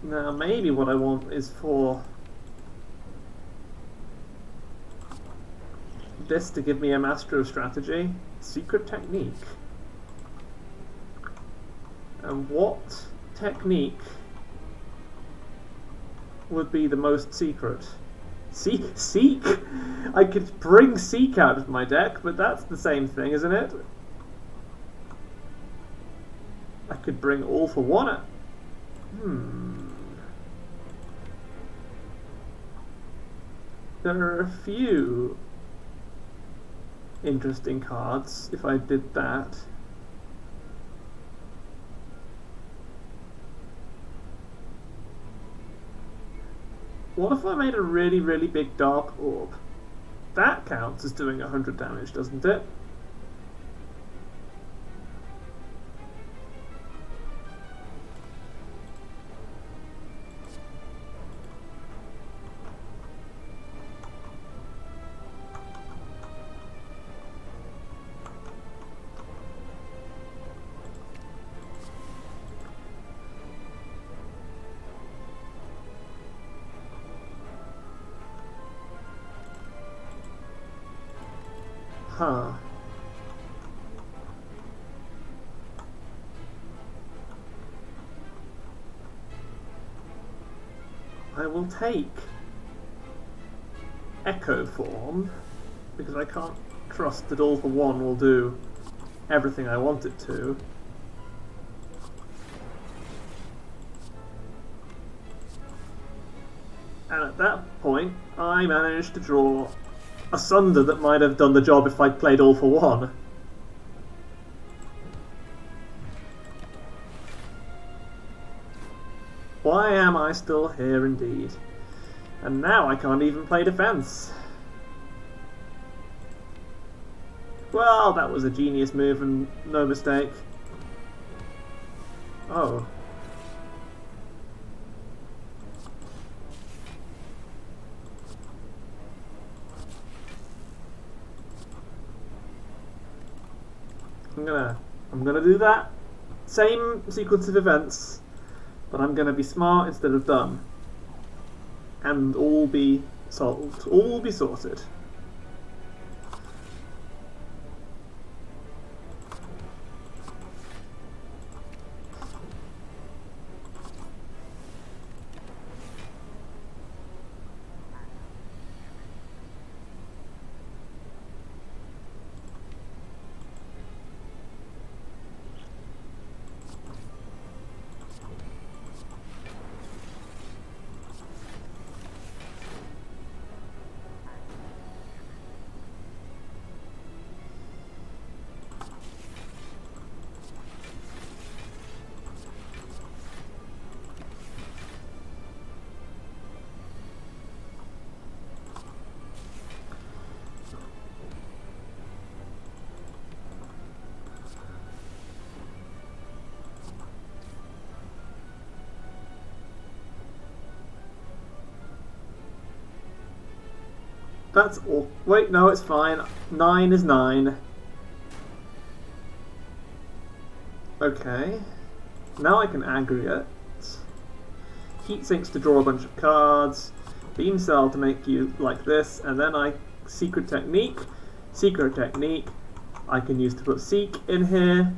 Now maybe what I want is for this to give me a master of strategy, secret technique. And what technique would be the most secret? Seek? I could bring Seek out of my deck, but that's the same thing, isn't it? I could bring All for One out. There are a few interesting cards if I did that. What if I made a really, really big Dark Orb? That counts as doing 100 damage, doesn't it? Huh. I will take Echo Form, because I can't trust that All for One will do everything I want it to. And at that point, I managed to draw a Sunder that might have done the job if I'd played All for One. Why am I still here indeed? And now I can't even play defense. Well, that was a genius move and no mistake. Oh. I'm gonna do that same sequence of events, but I'm gonna be smart instead of dumb, and all be solved, all be sorted. That's all. Wait, no, it's fine. 9 is 9. Okay. Now I can aggregate. Heat sinks to draw a bunch of cards. Beam cell to make you like this, and then secret technique. I can use to put seek in here.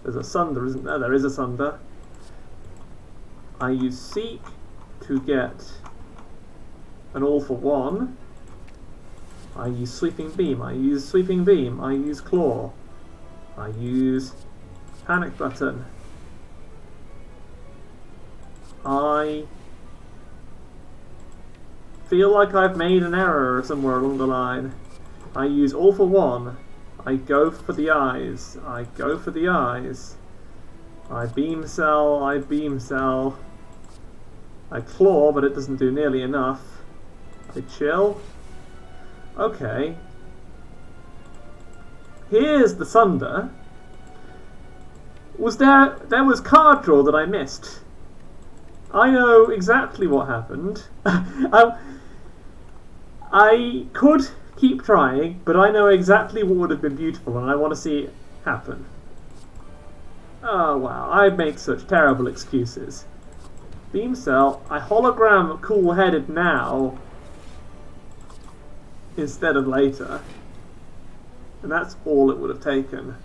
There's a sunder, isn't there? There is a sunder. I use seek to get an all for one. I use sweeping beam. I use claw. I use panic button. I feel like I've made an error somewhere along the line. I use all for one. I go for the eyes. I beam cell. I claw, but it doesn't do nearly enough. I chill. Okay. Here's the sunder. There was card draw that I missed. I know exactly what happened. I could keep trying, but I know exactly what would have been beautiful, and I want to see it happen. Oh wow, I make such terrible excuses. Beam cell, I hologram cool-headed now instead of later. And that's all it would have taken.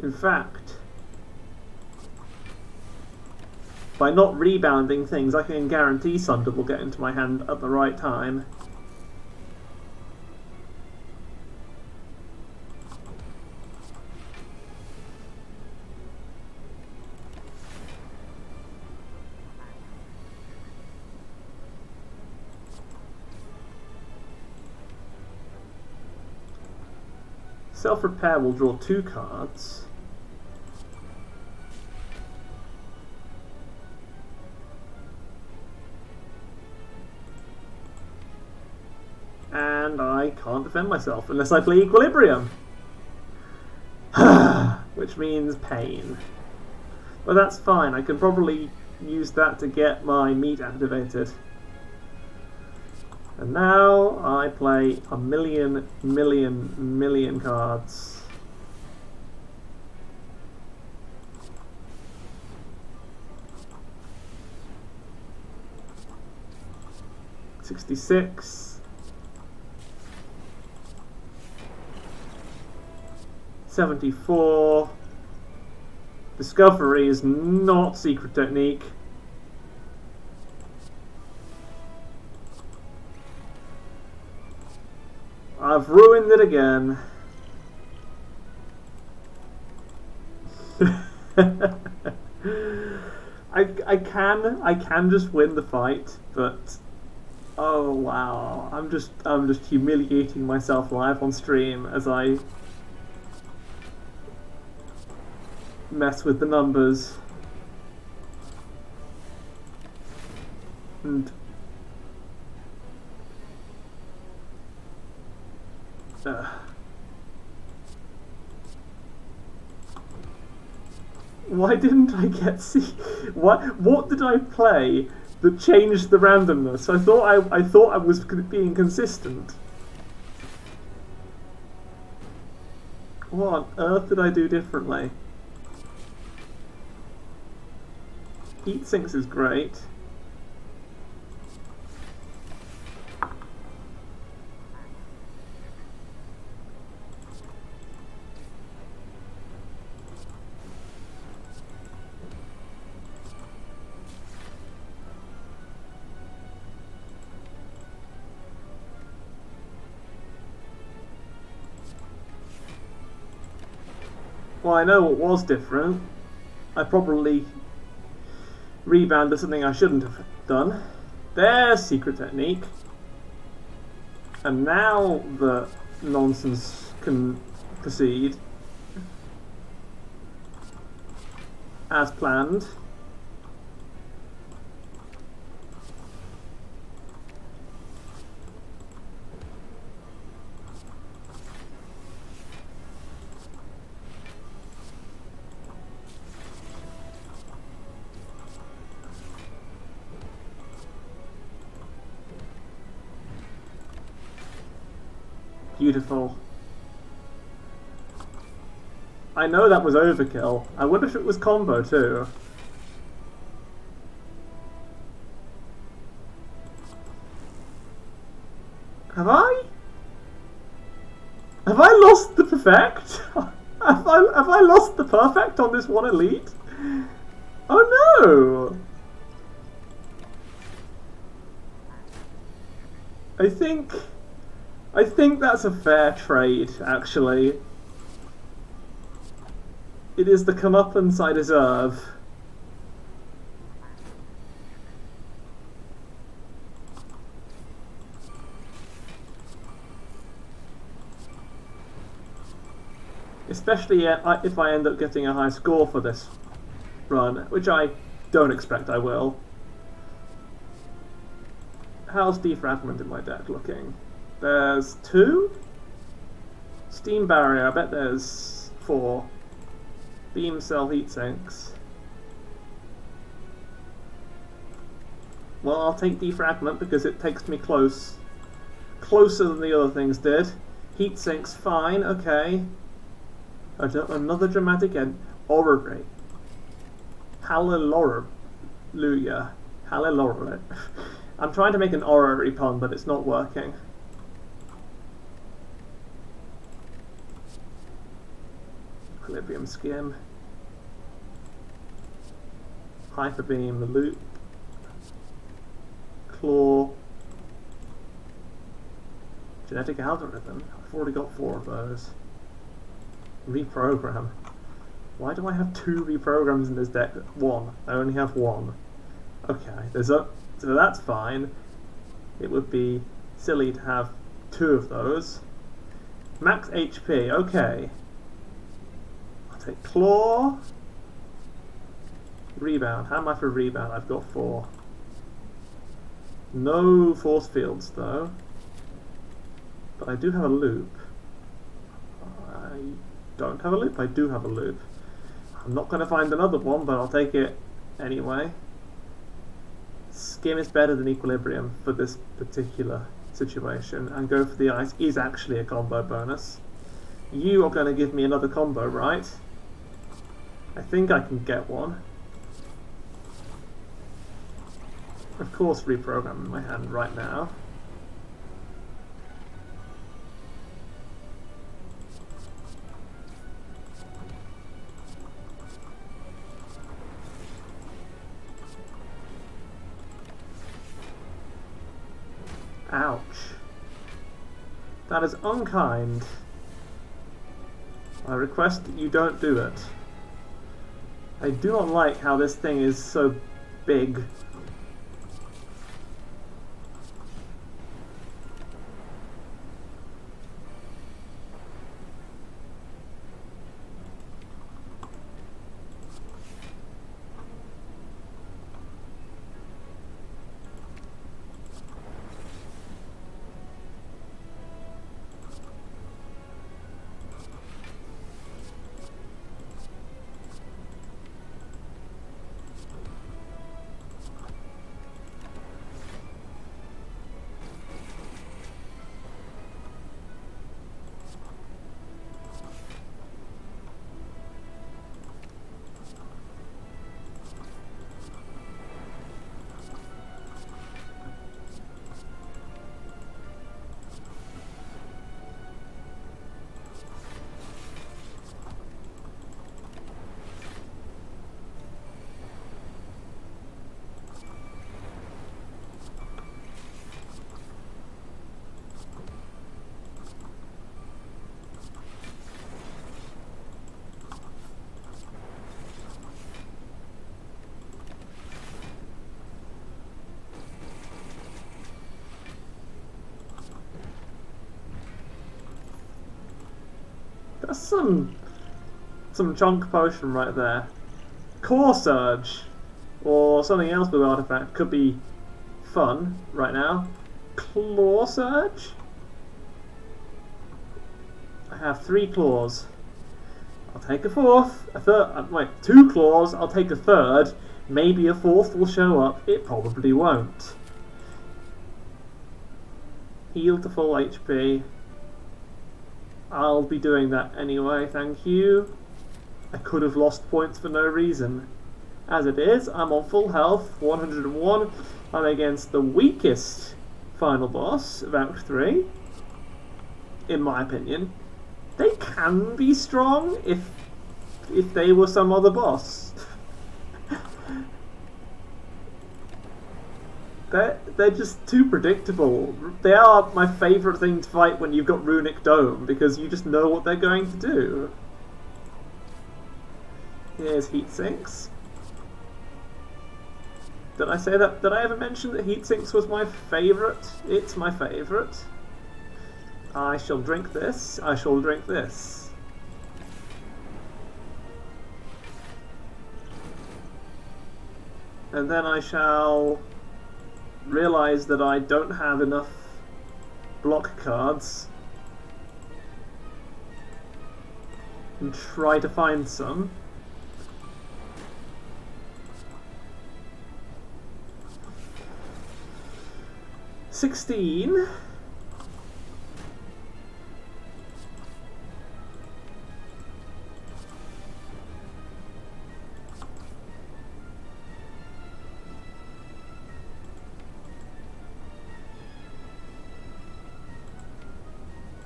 In fact, by not rebounding things, I can guarantee Sunder will get into my hand at the right time. Self-repair will draw 2 cards. And I can't defend myself unless I play Equilibrium. Which means pain. But that's fine, I can probably use that to get my meat activated. And now I play a million cards. $66. 74. Discovery is not secret technique. I've ruined it again. I can just win the fight, but oh wow, I'm just humiliating myself live on stream as I mess with the numbers. And why didn't I get C? What did I play that changed the randomness? I thought I was being consistent. What on earth did I do differently? Heat sinks is great. Well, I know what was different. I probably rebounded something I shouldn't have done. There's secret technique. And now the nonsense can proceed as planned. Beautiful. I know that was overkill. I wonder if it was combo too. Have I? Have I lost the perfect? have I lost the perfect on this one elite? Oh no! I think that's a fair trade, actually. It is the comeuppance I deserve. Especially if I end up getting a high score for this run, which I don't expect I will. How's Defragment in my deck looking? There's 2? Steam Barrier, I bet there's 4. Beam Cell Heat Sinks. Well, I'll take Defragment because it takes me closer than the other things did. Heat Sinks, fine, okay. Another dramatic end. Orrery. Hallelujah. Hallelujah. I'm trying to make an orrery pun, but it's not working. Equilibrium Skim. Hyper Beam, the Loop. Claw. Genetic Algorithm. I've already got 4 of those. Reprogram. Why do I have 2 reprograms in this deck? 1. I only have 1. Okay, so that's fine. It would be silly to have 2 of those. Max HP, okay. I'll take Claw. Rebound. How am I for rebound? I've got 4. No force fields though. But I do have a loop. I don't have a loop. I do have a loop. I'm not going to find another one, but I'll take it anyway. Skim is better than Equilibrium for this particular situation, and Go for the Ice is actually a combo bonus. You are going to give me another combo, right? I think I can get one. Of course, reprogram in my hand right now. Ouch. That is unkind. I request that you don't do it. I do not like how this thing is so big. That's some chunk potion right there. Core Surge or something else with artifact could be fun right now. Claw Surge? I have 3 claws. I'll take a 4th, a 3rd, wait, 2 claws, I'll take a 3rd, maybe a 4th will show up, it probably won't. Heal to full HP. I'll be doing that anyway, thank you. I could have lost points for no reason. As it is, I'm on full health, 101. I'm against the weakest final boss of Act 3, in my opinion. They can be strong if they were some other boss. They're just too predictable. They are my favourite thing to fight when you've got Runic Dome, because you just know what they're going to do. Here's heat sinks. Did I say that? Did I ever mention that heat sinks was my favourite? It's my favourite. I shall drink this. I shall drink this. And then I shall realise that I don't have enough block cards and try to find some. $16.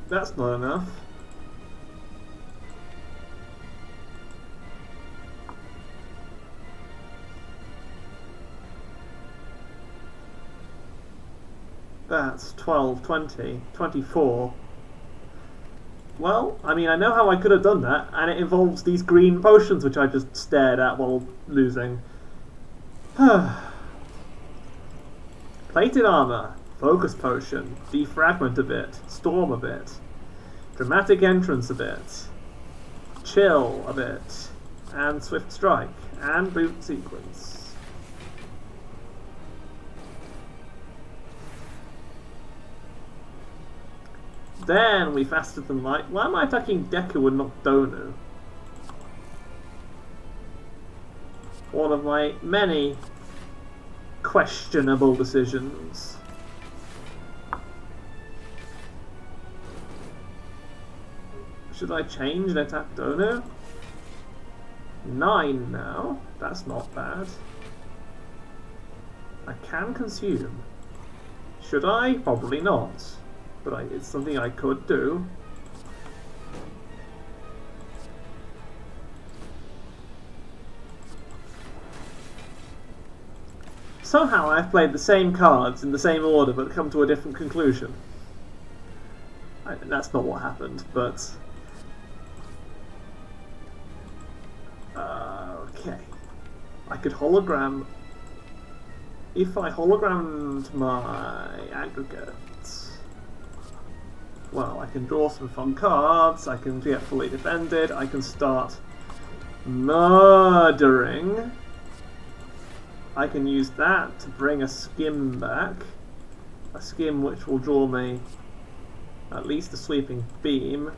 That's not enough. That's 12, 20, 24. Well, I mean, I know how I could have done that, and it involves these green potions which I just stared at while losing. Plated armor, focus potion, defragment a bit, storm a bit, dramatic entrance a bit, chill a bit, and swift strike, and boot sequence. Then we faster than light. Why am I attacking Deku and not Donu? One of my many questionable decisions. Should I change and attack Donu? 9 now. That's not bad. I can consume. Should I? Probably not. But it's something I could do. Somehow I've played the same cards in the same order but come to a different conclusion. That's not what happened, but... okay. I could hologram... If I hologrammed my aggregate... well, I can draw some fun cards, I can get fully defended, I can start murdering. I can use that to bring a skim back. A skim which will draw me at least a sweeping beam.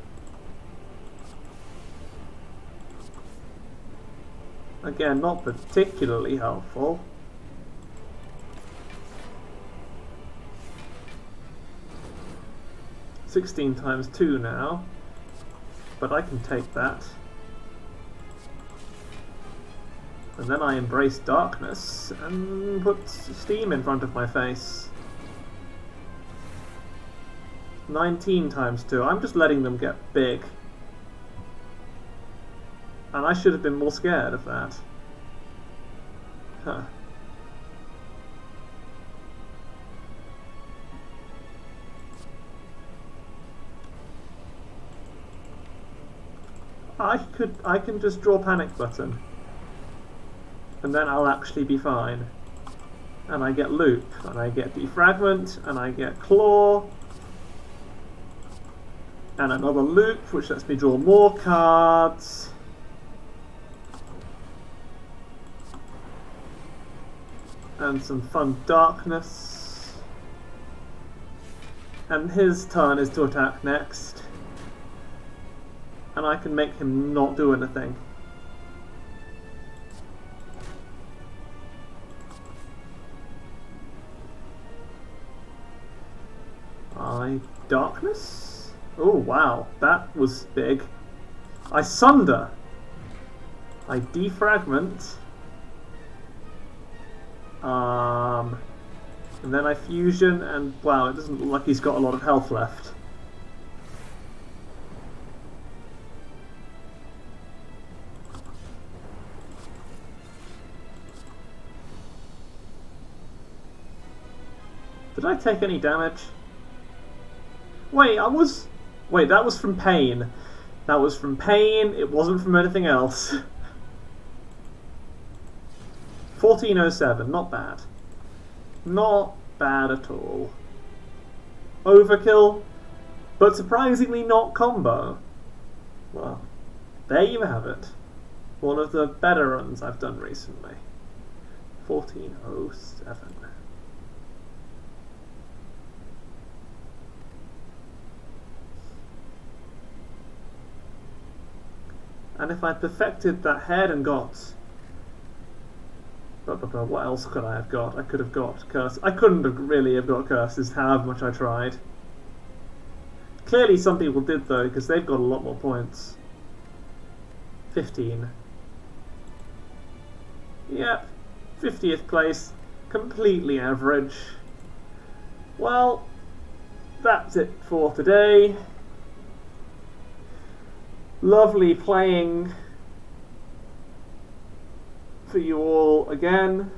Again, not particularly helpful. $16 times 2 now, but I can take that. And then I embrace darkness and put steam in front of my face. 19 times 2. I'm just letting them get big. And I should have been more scared of that. Huh. I can just draw panic button. And then I'll actually be fine. And I get loop, and I get defragment, and I get claw. And another loop, which lets me draw more cards. And some fun darkness. And his turn is to attack next. And I can make him not do anything. Darkness? Oh wow, that was big. I sunder. I defragment. And then I fusion, and wow, it doesn't look like he's got a lot of health left. Did I take any damage? Wait, Wait, that was from pain. That was from pain, it wasn't from anything else. 1407, not bad. Not bad at all. Overkill, but surprisingly not combo. Well, there you have it. One of the better runs I've done recently. 1407. And if I perfected that head and got... what else could I have got? I could have got curses. I couldn't really have got curses, however much I tried. Clearly some people did though, because they've got a lot more points. 15. Yep, 50th place. Completely average. Well, that's it for today. Lovely playing for you all again.